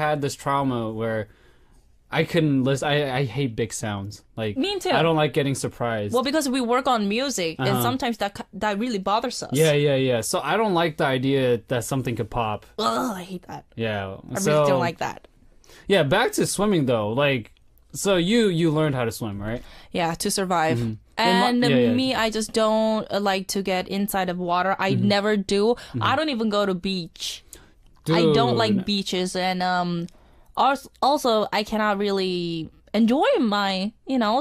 had this trauma where I couldn't listen. I hate big sounds. Me too. I don't like getting surprised. Well, because we work on music, and sometimes that really bothers us. Yeah. So I don't like the idea that something could pop. Ugh, I hate that. Yeah. I really don't like that. Yeah, back to swimming though. So you learned how to swim, right? Yeah, to survive. Mm-hmm. And Yeah. me, I just don't like to get inside of water. I never do. I don't even go to beach. I don't like Dude. beaches, and also I cannot really enjoy my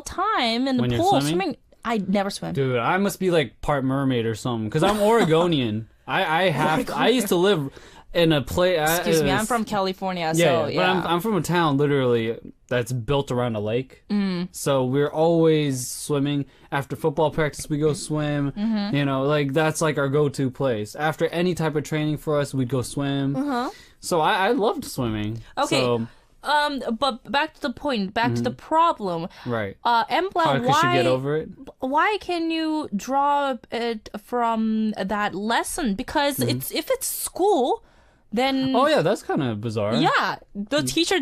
time in the When you're pool swimming? I never swim. Dude, I must be like part mermaid or something because I'm Oregonian. I used to live in a place. Excuse me, I'm from California, Yeah, so yeah. But I'm from a town literally that's built around a lake. So we're always swimming. After football practice, we go swim. You know, like that's like our go-to place. After any type of training for us, we'd go swim. So I loved swimming. Okay. So, But back to the point, back to the problem. right. Embla, How could she get over it? why can you draw it from that lesson? Because if it's school, then Oh yeah, that's kind of bizarre. yeah, the teacher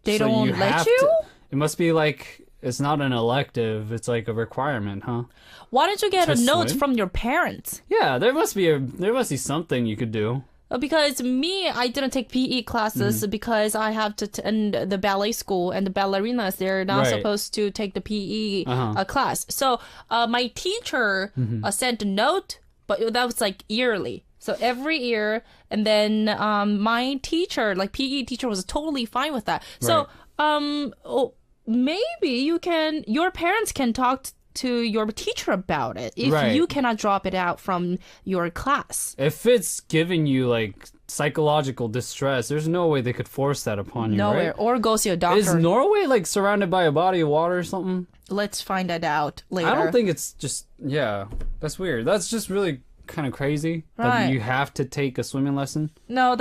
they So don't you let have you. to- it must be like it's not an elective; it's like a requirement, huh? Why don't you get To a note swim? from your parents? Yeah, there must be something you could do. Because me, I didn't take PE classes because I have to attend the ballet school, and the ballerinas, they're not Right. supposed to take the PE Uh-huh. class. So my teacher sent a note, but that was like yearly. So every year, and then my teacher, like PE teacher, was totally fine with that. So maybe your parents can talk to your teacher about it if Right. you cannot drop it out from your class. If it's giving you like psychological distress, there's no way they could force that upon you, Nowhere. right? Or go see a doctor. Is Norway like surrounded by a body of water or something? Let's find that out later. I don't think it's just that's weird. That's just really kind of crazy Right. that you have to take a swimming lesson. No,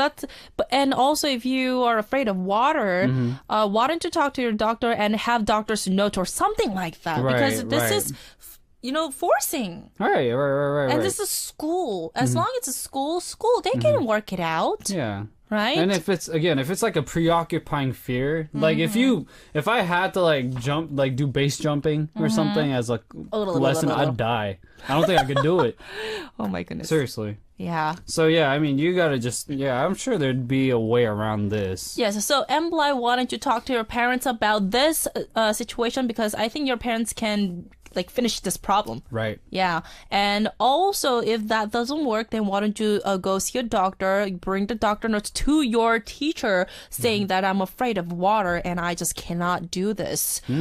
and also if you are afraid of water, why don't you talk to your doctor and have doctor's note or something like that? Because Right, this right. is, forcing. Right. And this is school. As long as it's school, they can work it out, Yeah. right? And if it's like a preoccupying fear, like if I had to like jump, like do base jumping or something as a lesson, I'd die. I don't think I could do it. Oh my goodness. Seriously. Yeah. So yeah, I mean, you gotta I'm sure there'd be a way around this. Yes, so Embly, why don't you talk to your parents about this situation? Because I think your parents can like finish this problem. Right. Yeah, and also if that doesn't work, then why don't you go see a doctor, bring the doctor notes to your teacher saying that I'm afraid of water and I just cannot do this. We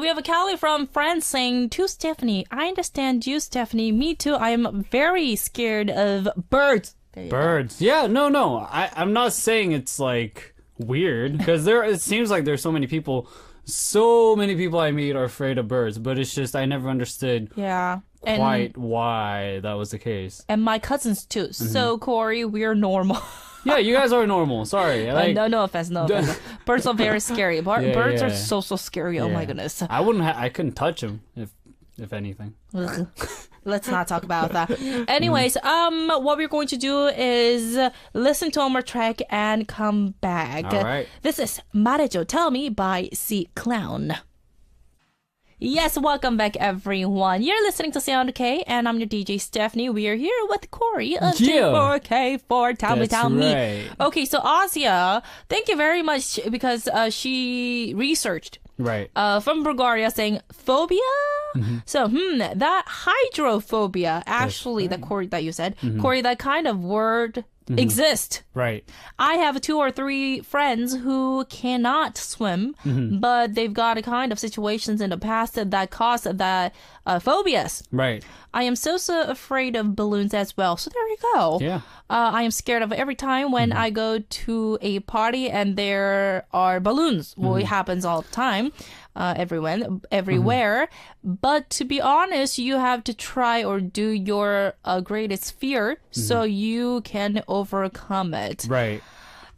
have a Callie from France saying to Stephanie, I understand you, Stephanie. Me too. I am very scared of birds. There you go. Birds. Yeah, no. I'm not saying it's like weird because it seems like there's so many people I meet are afraid of birds, but it's just I never understood Yeah. quite why that was the case. And my cousins too. So Cory, we're normal. Yeah, you guys are normal. Sorry. Like, no offense, no offense. Birds are very scary. Birds are yeah. so scary. Oh my yeah. goodness. I couldn't touch them if anything. Ugh. Let's not talk about that. Anyways, what we're going to do is listen to our track and come back. All right. This is 말해줘, Tell Me by C Clown. Yes, welcome back, everyone. You're listening to Sound K, and I'm your DJ Stephanie. We are here with Cory of Yeah. J4K4. Tell That's me. right. Okay, so Asia, thank you very much because she researched Right. from Bulgaria saying phobia. So, that hydrophobia, actually, the Cory that you said, Cory, that kind of word exists. Right. I have 2 or 3 friends who cannot swim, but they've got a kind of situations in the past that caused that phobias. Right. I am so afraid of balloons as well. So there you go. Yeah. I am scared of it every time when I go to a party and there are balloons. Well, it happens all the time, everywhere. But to be honest, you have to try or do your greatest fear so you can overcome it. Right.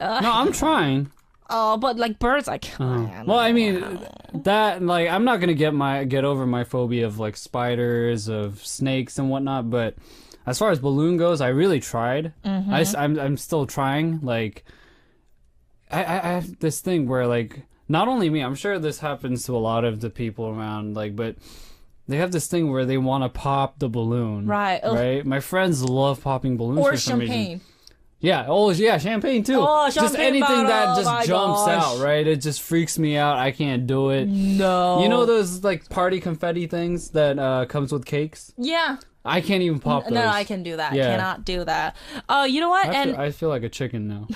No, I'm trying. But like birds, I can't. Well, I mean, that like I'm not gonna get over my phobia of like spiders, of snakes and whatnot. But as far as balloon goes, I really tried. I'm still trying. Like, I have this thing where like not only me, I'm sure this happens to a lot of the people around. Like, but they have this thing where they want to pop the balloon. Right. Right. My friends love popping balloons Or for some reason. champagne. Yeah. Oh, yeah. Champagne too. Oh, just champagne anything that bottle, just my jumps gosh. out, right? It just freaks me out. I can't do it. No. You know those like party confetti things that comes with cakes? Yeah. I can't even pop those. No, I can do that. Yeah. Cannot do that. You know what? I feel like a chicken now.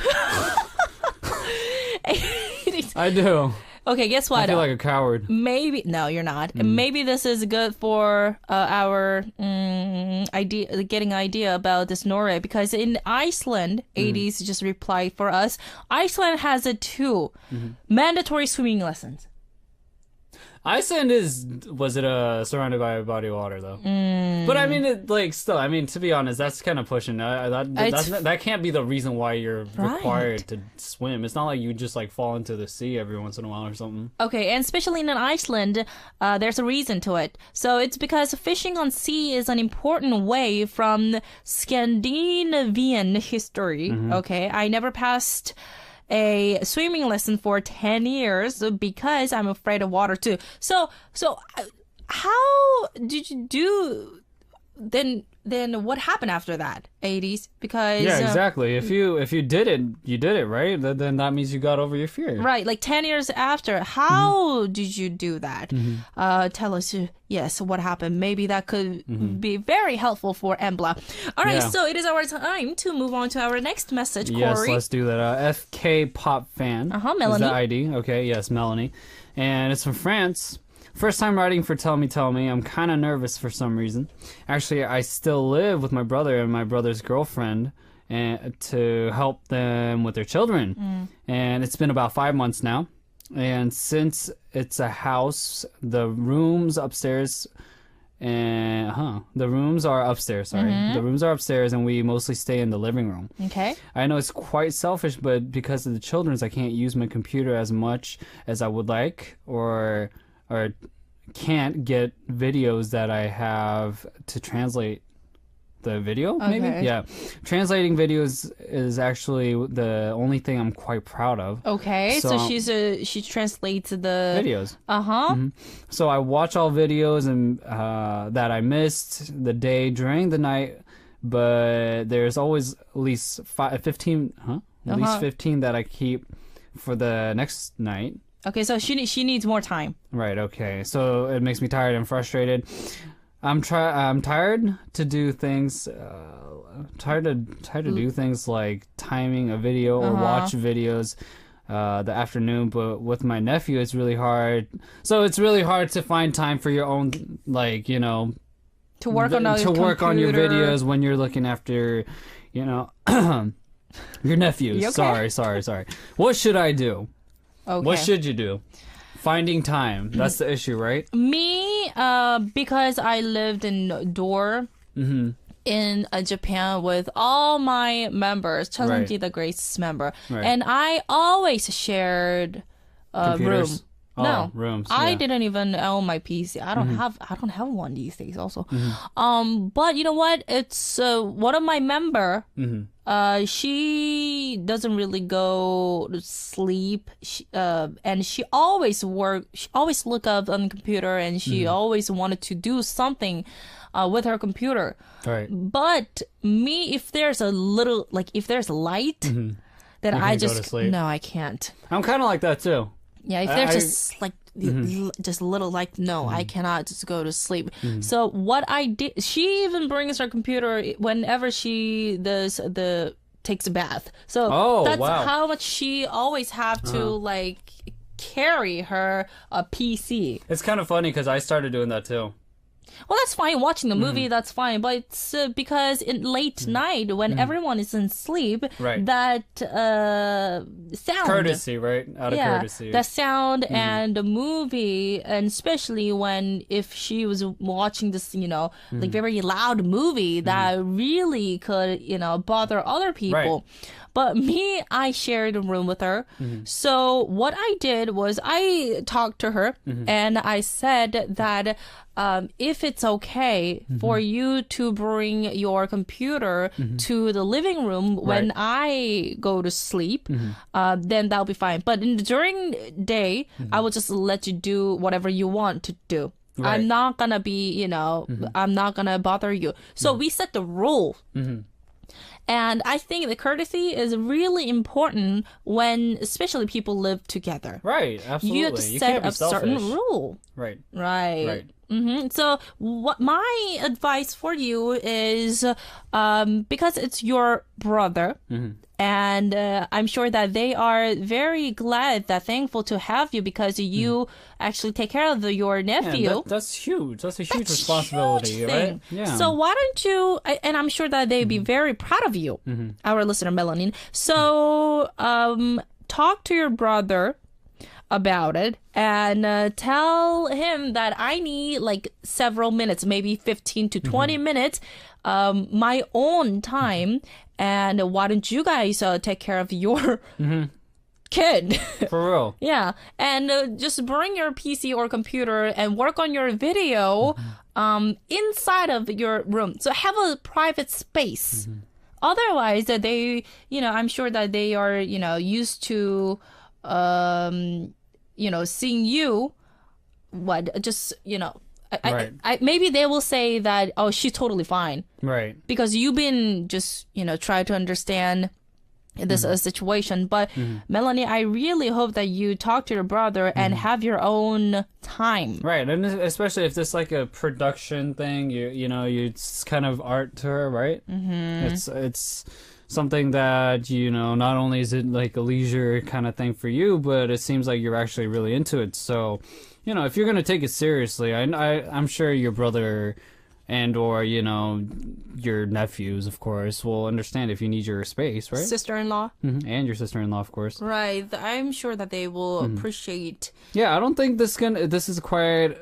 I do. Okay, guess what? I feel like a coward. Maybe no, you're not. Maybe this is good for our idea, getting idea about this Norway, because in Iceland, 80s just replied for us. Iceland has it too. Mandatory swimming lessons. Iceland was it surrounded by a body of water though? But I mean, to be honest, that's kind of pushing. That can't be the reason why you're required to swim. It's not like you just like fall into the sea every once in a while or something. Okay, and especially in Iceland, there's a reason to it. So it's because fishing on sea is an important way from Scandinavian history. Okay, I never passed a swimming lesson for 10 years because I'm afraid of water too. So how did you do then what happened after that? 80s? Because yeah, exactly. If you did it, you did it, right? Then that means you got over your fear. Right, like 10 years after. How did you do that? Tell us, yes, what happened. Maybe that could be very helpful for Embla. All right, so it is our time to move on to our next message, Cory. Yes, let's do that. FK Pop Fan. Melanie. Is the ID. Okay, yes, Melanie. And it's from France. First time writing for Tell Me Tell Me. I'm kind of nervous for some reason. Actually, I still live with my brother and my brother's girlfriend and to help them with their children. And it's been about 5 months now. And since it's a house, the rooms upstairs the rooms are upstairs, The rooms are upstairs and we mostly stay in the living room. Okay. I know it's quite selfish, but because of the children's, I can't use my computer as much as I would like or can't get videos that I have to translate the video, maybe? Yeah. Translating videos is actually the only thing I'm quite proud of. Okay, so she translates the videos. Uh-huh. So I watch all videos and that I missed the day during the night, but there's always at least 15 that I keep for the next night. Okay, so she needs more time. Right, okay. So it makes me tired and frustrated. I'm tired to do things tired to do things like timing a video or watch videos the afternoon, but with my nephew it's really hard. So it's really hard to find time for your own, like, you know, to work on your videos when you're looking after, you know, your nephews. You okay? Sorry. What should I do? Okay. What should you do? Finding time. That's the issue, right? Me, because I lived in dorm in Japan with all my members, Chunji the Grace member, and I always shared room. No, rooms. I didn't even own my PC. I don't have one these days. Also, but you know what? It's one of my member. She doesn't really go to sleep. And she always work. She always look up on the computer, and she always wanted to do something with her computer. Right. But me, if there's a little, like, if there's light, then I go to just sleep. no, I can't. I'm kind of like that too. Yeah, if there's just like just a little like I cannot just go to sleep. So what I did, she even brings her computer whenever she does takes a bath. So that's how much she always have to like carry her PC. It's kind of funny because I started doing that too. Well, that's fine. Watching the movie, that's fine. But it's because in late night, when everyone is in sleep, that sound... Courtesy, right? Out of courtesy. The sound and the movie, and especially if she was watching this, you know, like very loud movie that really could, you know, bother other people. Right. But me, I shared a room with her. So what I did was I talked to her and I said that if it's okay for you to bring your computer to the living room when I go to sleep, then that'll be fine. But during the day, I will just let you do whatever you want to do. Right. I'm not gonna be, you know, I'm not gonna bother you. So we set the rule. And I think the courtesy is really important when, especially people live together. Right, absolutely. You have to You set can't be a certain selfish. rule. Right. Right. So what my advice for you is, because it's your brother, and I'm sure that they are very glad, that thankful to have you, because you actually take care of your nephew. Yeah, that's huge. That's a huge responsibility, huge right? thing. Yeah. So why don't you, and I'm sure that they'd be very proud of you, our listener Melanie. So talk to your brother about it and tell him that I need like several minutes, maybe 15 to 20 minutes, my own time. And why don't you guys take care of your kid? For real. Yeah. And just bring your PC or computer and work on your video inside of your room. So have a private space. Otherwise, they, I'm sure that they are, used to, seeing you, Right. maybe they will say that, oh, she's totally fine. Right. Because you've been just, try to understand this situation. But Melanie, I really hope that you talk to your brother and have your own time. Right, and especially if this like a production thing, it's kind of art to her, right? It's something that not only is it like a leisure kind of thing for you, but it seems like you're actually really into it. So, if you're gonna take it seriously, I'm sure your brother and or your nephews, of course, will understand if you need your space, right? Sister-in-law. And your sister-in-law, of course. Right. I'm sure that they will appreciate. Yeah, I don't think this is quite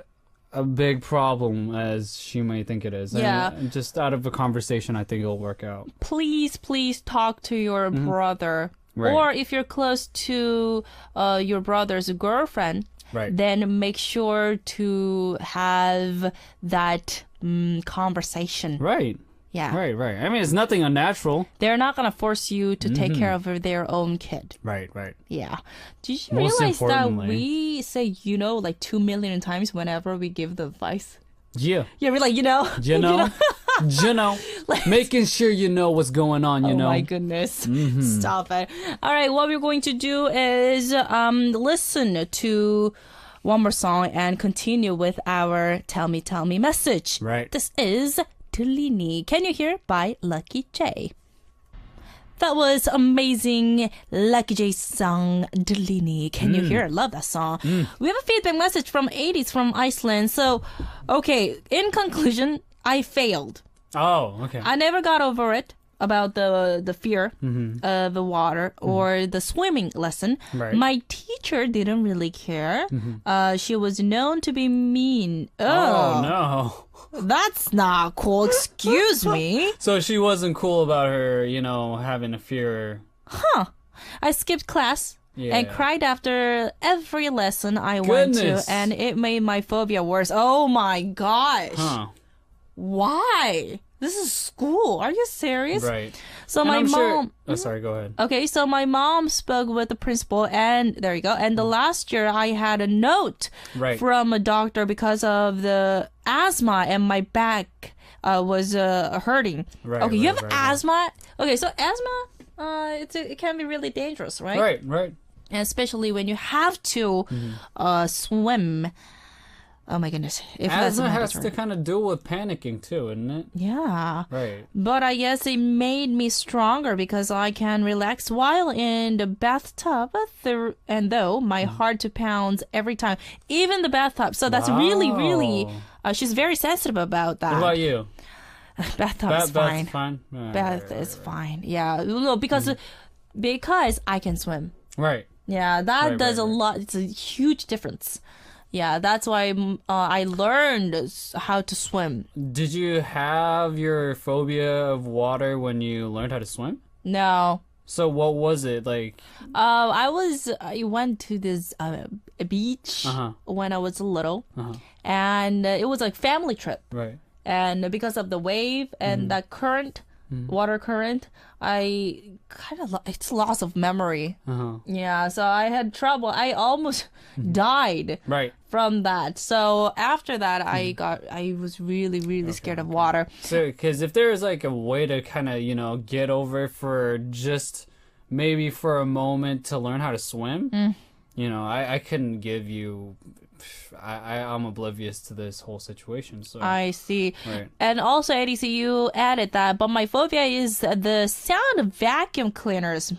a big problem as she might think it is. Yeah. And just out of a conversation, I think it'll work out. Please talk to your brother. Right. Or if you're close to your brother's girlfriend, Right. then make sure to have that conversation. Right. Yeah. Right. I mean, it's nothing unnatural. They're not going to force you to take care of their own kid. Right. Yeah. Did you Most realize that importantly- we say, like 2 million times whenever we give the advice? Yeah. Yeah, we're like, You know? Making sure you know what's going on, Oh my goodness. Stop it. All right, what we're going to do is listen to one more song and continue with our Tell Me message. Right. This is Delini. Can You Hear by Lucky J. That was amazing. Lucky J's song, Delini. Can you hear? I love that song. We have a feedback message from 80s from Iceland. So, okay, in conclusion, I failed. Oh, okay. I never got over it about the fear of the water or the swimming lesson. Right. My teacher didn't really care. She was known to be mean. Oh, no. That's not cool. Excuse me. So she wasn't cool about her, having a fear. I skipped class and Yeah. cried after every lesson I went Goodness. to, and it made my phobia worse. Oh my gosh. Huh. Why? This is school. Are you serious? Right. So And my I'm mom. sure... Oh, sorry, go ahead. Okay, so my mom spoke with the principal, and there you go. And the last year, I had a note Right. from a doctor because of the asthma, and my back was hurting. Right, okay, you right, have right, right. asthma. Okay, so asthma, it can be really dangerous, right? Right. And especially when you have to swim. Oh my goodness! If that's Asthma has mandatory. to kind of do with panicking too, isn't it? Yeah. Right. But I guess it made me stronger because I can relax while in the bathtub. And though my heart pounds every time, even the bathtub. So that's really, really. She's very sensitive about that. What about you? Bathtub is fine. That's fine. Bath is fine. Yeah. No, because I can swim. Right. Yeah, that Right, does right, a right. lot. It's a huge difference. Yeah, that's why I learned how to swim. Did you have your phobia of water when you learned how to swim? No. So what was it like? I went to this beach when I was little, and it was like family trip. Right. And because of the wave and that current, water current, I kind of it's loss of memory. Yeah, so I had trouble. I almost died Right. from that. So after that, I was really, really scared of water. So, because if there's like a way to kind of, get over it for just maybe for a moment to learn how to swim, I couldn't give you. I'm oblivious to this whole situation. So I see. Right. And also, ADC, you added that, but my phobia is the sound of vacuum cleaners.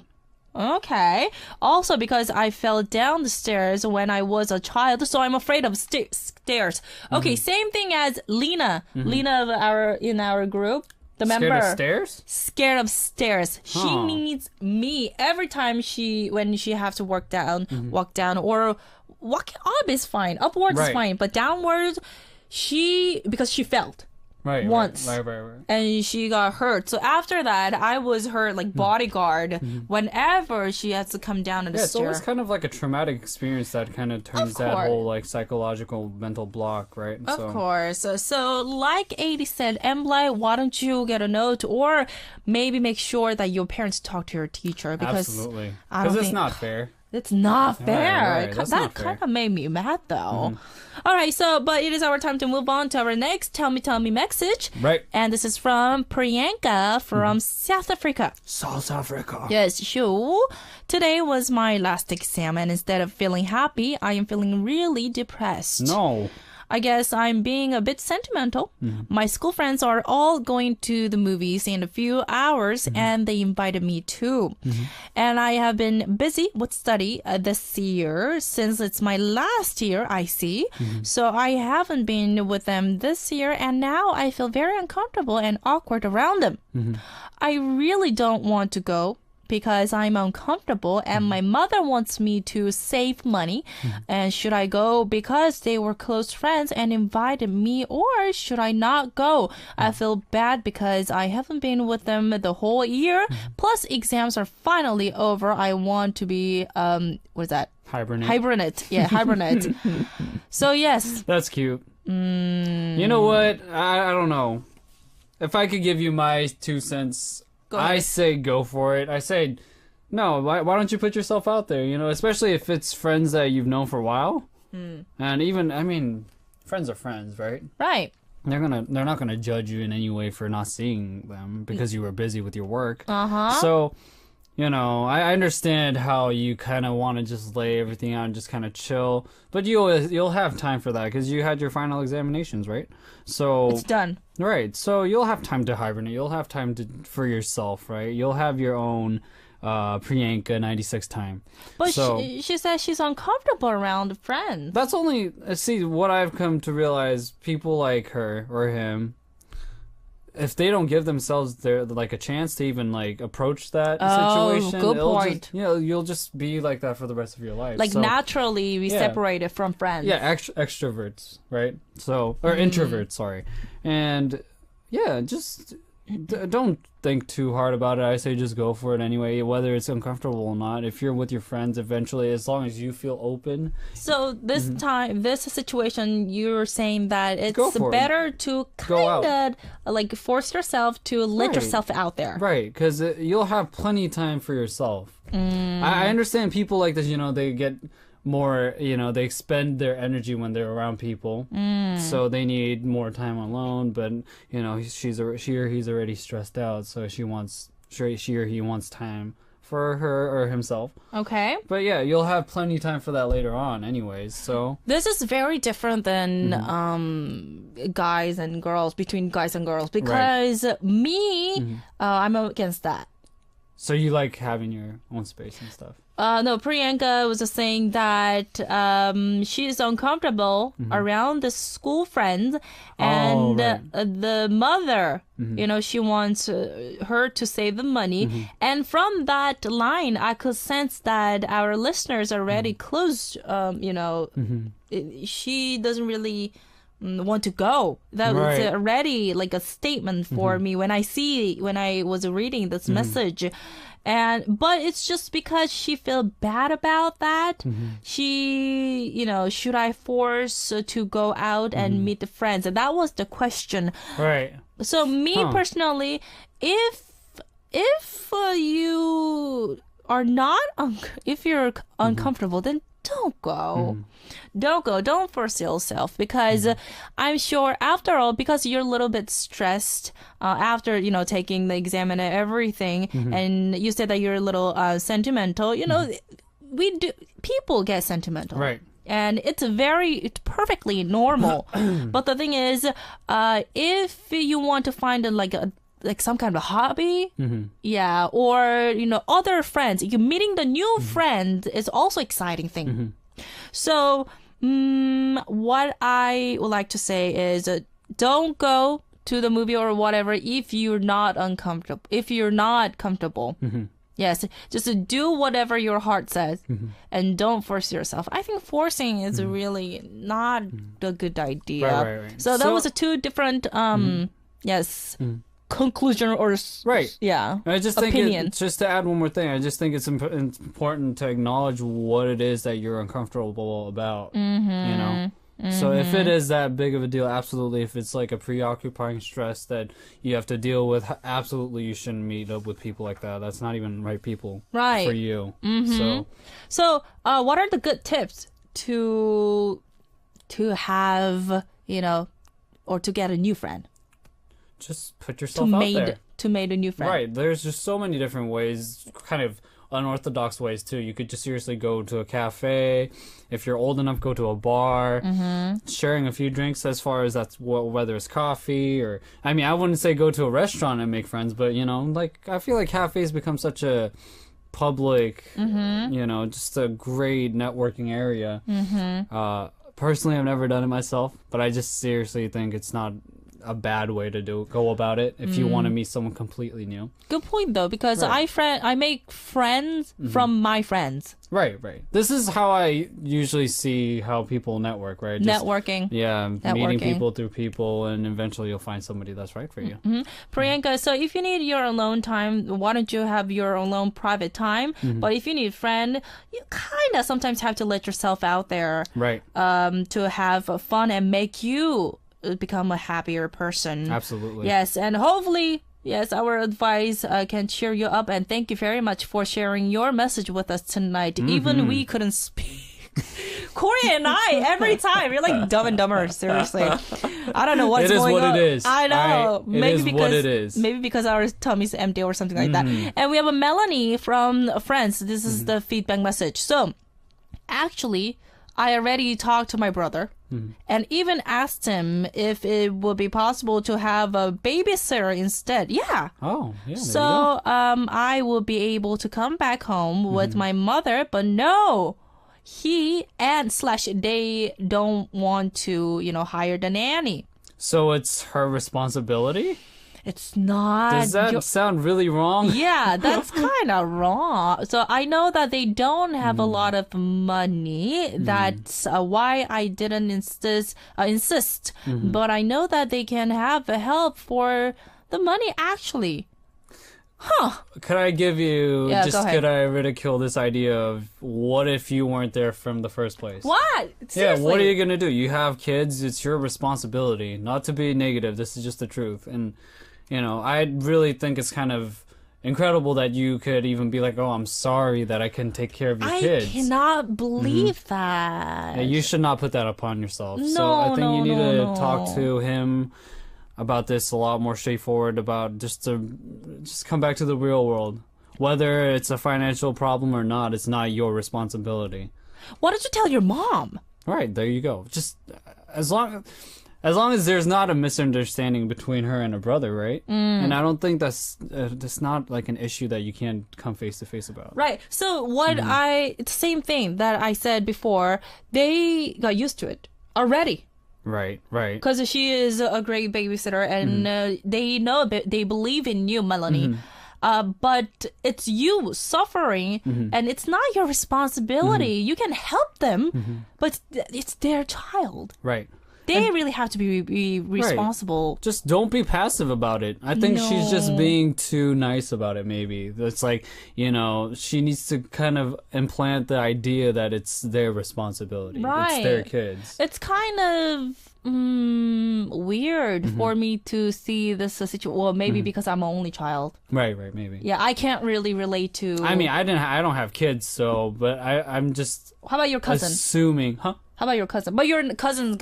Okay. Also, because I fell down the stairs when I was a child, so I'm afraid of stairs. Okay, same thing as Lena. Lena in our group. The member. Scared of stairs? Scared of stairs. She Huh. needs me every time when she have to walk down, or walking up is fine. Upwards is Right. fine, but downwards, because she felt. Right. Once. Right. And she got hurt. So after that, I was her bodyguard whenever she has to come down in the Yeah, it's stair. always kind of like a traumatic experience that kind of turns that course. whole like psychological mental block, right? Of course. So like 80 said, Embly, why don't you get a note or maybe make sure that your parents talk to your teacher because Absolutely. I Because don't it's think- not fair. it's not fair. right. That's That not fair. kind of made me mad though. All right, but it is our time to move on to our next Tell Me message. Right. And this is from Priyanka from South Africa. South Africa. Yes, sure. Today was my last exam, and instead of feeling happy, I am feeling really depressed. No. I guess I'm being a bit sentimental. My school friends are all going to the movies in a few hours, and they invited me too. And I have been busy with study this year since it's my last year, I see. So I haven't been with them this year, and now I feel very uncomfortable and awkward around them. I really don't want to go because I'm uncomfortable and my mother wants me to save money. And should I go because they were close friends and invited me, or should I not go? I feel bad because I haven't been with them the whole year. Plus exams are finally over. I want to be what is that? Hibernate. Yeah, hibernate. So yes. That's cute. You know what? I don't know. If I could give you my 2 cents, Go I ahead. say go for it. I say, no, why don't you put yourself out there? Especially if it's friends that you've known for a while. And even, friends are friends, right? Right. They're not gonna judge you in any way for not seeing them because you were busy with your work. Uh-huh. So, I understand how you kind of want to just lay everything out and just kind of chill, but you'll have time for that because you had your final examinations, right? So It's done. right. So you'll have time to hibernate. You'll have time for yourself, right? You'll have your own Priyanka 96 time. But so she says she's uncomfortable around friends. that's only see what I've come to realize. People like her or him, if they don't give themselves a chance to even approach that situation, good it'll point. just, you'll just be like that for the rest of your life. Like So, naturally we yeah. separated from friends. yeah, extroverts, right? So or introverts, sorry, and yeah, just don't think too hard about it. I say just go for it anyway, whether it's uncomfortable or not. If you're with your friends, eventually, as long as you feel open. So this time, this situation, you're saying that it's Go for it. better to Go out. kind of force yourself to let Right. yourself out there. Right, because you'll have plenty of time for yourself. I understand people like this, they get more, they expend their energy when they're around people. So they need more time alone, but, she or he's already stressed out, so she or he wants time for her or himself. Okay. But yeah, you'll have plenty of time for that later on anyways, so. This is very different than guys and girls, between guys and girls, because me, I'm against that. So you like having your own space and stuff. No, Priyanka was just saying that she is uncomfortable around the school friends, and right. the mother, she wants her to save the money. And from that line, I could sense that our listeners are already close. She doesn't really want to go. That was Right. already like a statement for me when I was reading this message. But it's just because she felt bad about that. She, should I force to go out and meet the friends? And that was the question. Right. So me personally, if you are not, if you're uncomfortable, then don't go. Don't go. Don't force yourself, because I'm sure after all, because you're a little bit stressed after, taking the exam and everything, and you said that you're a little sentimental, people get sentimental. Right. And it's perfectly normal. But the thing is, if you want to find like some kind of hobby, or other friends, meeting the new friend is also exciting thing. So what I would like to say is, don't go to the movie or whatever if you're not comfortable. Yes, just do whatever your heart says, and don't force yourself. I think forcing is really not a good idea. Right. So that was two different, conclusion or I just think opinion. just to add one more thing, I just think it's important to acknowledge what it is that you're uncomfortable about. So if it is that big of a deal, absolutely. If it's like a preoccupying stress that you have to deal with, absolutely you shouldn't meet up with people like that. That's not even right people for you. So what are the good tips to have, or to get a new friend? Just put yourself out there. To make a new friend. Right. There's just so many different ways, kind of unorthodox ways too. You could just seriously go to a cafe. If you're old enough, go to a bar. Sharing a few drinks, as far as whether it's coffee or, I wouldn't say go to a restaurant and make friends, but I feel like cafes become such a public, just a great networking area. Personally, I've never done it myself, but I just seriously think it's not a bad way to go about it if you want to meet someone completely new. Good point, though, because I make friends from my friends. Right. This is how I usually see how people network, right? Just, Networking. Yeah, meeting people through people, and eventually you'll find somebody that's right for you. Priyanka, so if you need your alone time, why don't you have your alone private time? But if you need a friend, you kind of sometimes have to let yourself out there, Right. To have fun and make you become a happier person. Absolutely. Yes, and hopefully, our advice can cheer you up. And thank you very much for sharing your message with us tonight. Even we couldn't speak. Cory and I, every time, you're like Dumb and Dumber. Seriously, I don't know what's going on. It is what it is. I know. What it is. Maybe because our tummy's empty or something like that. And we have a Melanie from France. This is the feedback message. So, actually, I already talked to my brother and even asked him if it would be possible to have a babysitter instead. Yeah. Oh, yeah. So I will be able to come back home with my mother, but no, he and / they don't want to, hire the nanny. So it's her responsibility? It's not. Does that sound really wrong? Yeah, that's kind of wrong. So I know that they don't have a lot of money. That's why I didn't insist. But I know that they can have help for the money, actually. Huh. Could I give you, go ahead. Could I ridicule this idea of what if you weren't there from the first place? What? Seriously? Yeah, what are you going to do? You have kids, it's your responsibility. Not to be negative, this is just the truth. And, I really think it's kind of incredible that you could even be like, oh, I'm sorry that I couldn't take care of your kids. I cannot believe that. Yeah, you should not put that upon yourself. So I think you need to talk to him about this a lot more straightforward, about just come back to the real world. Whether it's a financial problem or not, it's not your responsibility. Why don't you tell your mom? Right, there you go. Just as long as there's not a misunderstanding between her and her brother, right? And I don't think that's not like an issue that you can't come face to face about. Right. So what it's the same thing that I said before. They got used to it already. Right. Because she is a great babysitter, and they know that they believe in you, Melanie. But it's you suffering, and it's not your responsibility. You can help them, but it's their child. Right. They really have to be responsible. Just don't be passive about it. I think she's just being too nice about it, maybe. It's like, she needs to kind of implant the idea that it's their responsibility. Right. It's their kids. It's kind of weird for me to see this situation. Well, maybe because I'm an only child. Right, maybe. Yeah, I can't really relate to... I mean, I don't have kids, so, but I'm just... How about your cousin? Assuming, huh? How about your cousin? But your cousin's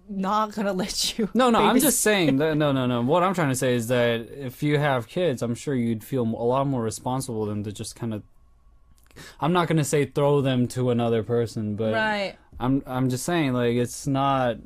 not gonna let you. No, I'm just saying that, no. What I'm trying to say is that if you have kids, I'm sure you'd feel a lot more responsible than to just kind of... I'm not gonna say throw them to another person, but right. I'm just saying, like, it's not...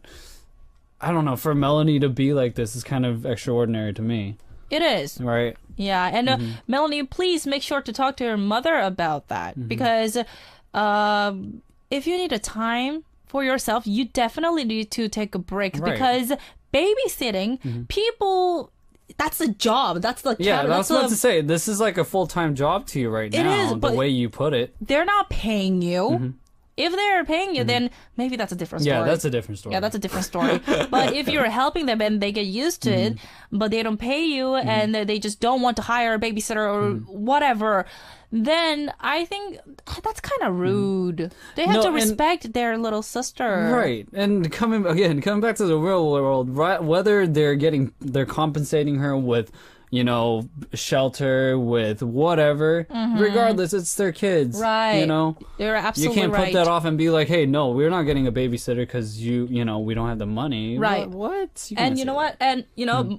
I don't know, for Melanie to be like this is kind of extraordinary to me. It is. Right. Yeah, and Melanie, please make sure to talk to your mother about that, because if you need a time for yourself, you definitely need to take a break, Right. because babysitting, people, that's a job. That's the Yeah, that's what to say. This is like a full-time job to you right now, is, the but way you put it. they're not paying you. If they're paying you, then maybe that's a different story. Yeah, that's a different story. Yeah, that's a different story. But if you're helping them and they get used to it, but they don't pay you and they just don't want to hire a babysitter or whatever, then I think that's kind of rude. They have to respect their little sister. Right. And coming back to the real world, right, whether they're compensating her with, shelter, with whatever, regardless, it's their kids. Right. You You're absolutely can't right. put that off and be like, hey, no, we're not getting a babysitter because we don't have the money. Right. What? And you know what? And,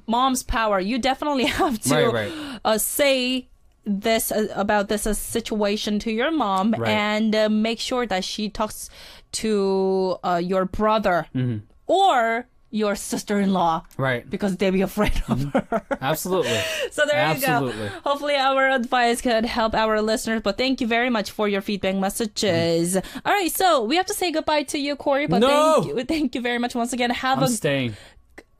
mom's power. You definitely have to say this about this situation to your mom, and make sure that she talks to your brother or your sister-in-law, right? Because they'd be afraid of her. Absolutely. So there you go. Absolutely. Hopefully our advice could help our listeners, but thank you very much for your feedback messages. All right, so we have to say goodbye to you, Cory, but thank you very much once again. I'm staying.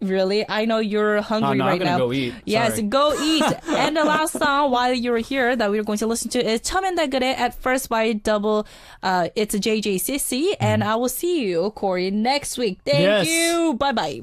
Really? I know you're hungry right now. I'm gonna go eat. Yes, Sorry. go eat. And the last song while you're here that we're going to listen to is 처음엔 그래 at first by Double. It's JJCC, and I will see you, Cory, next week. Thank you. Bye bye.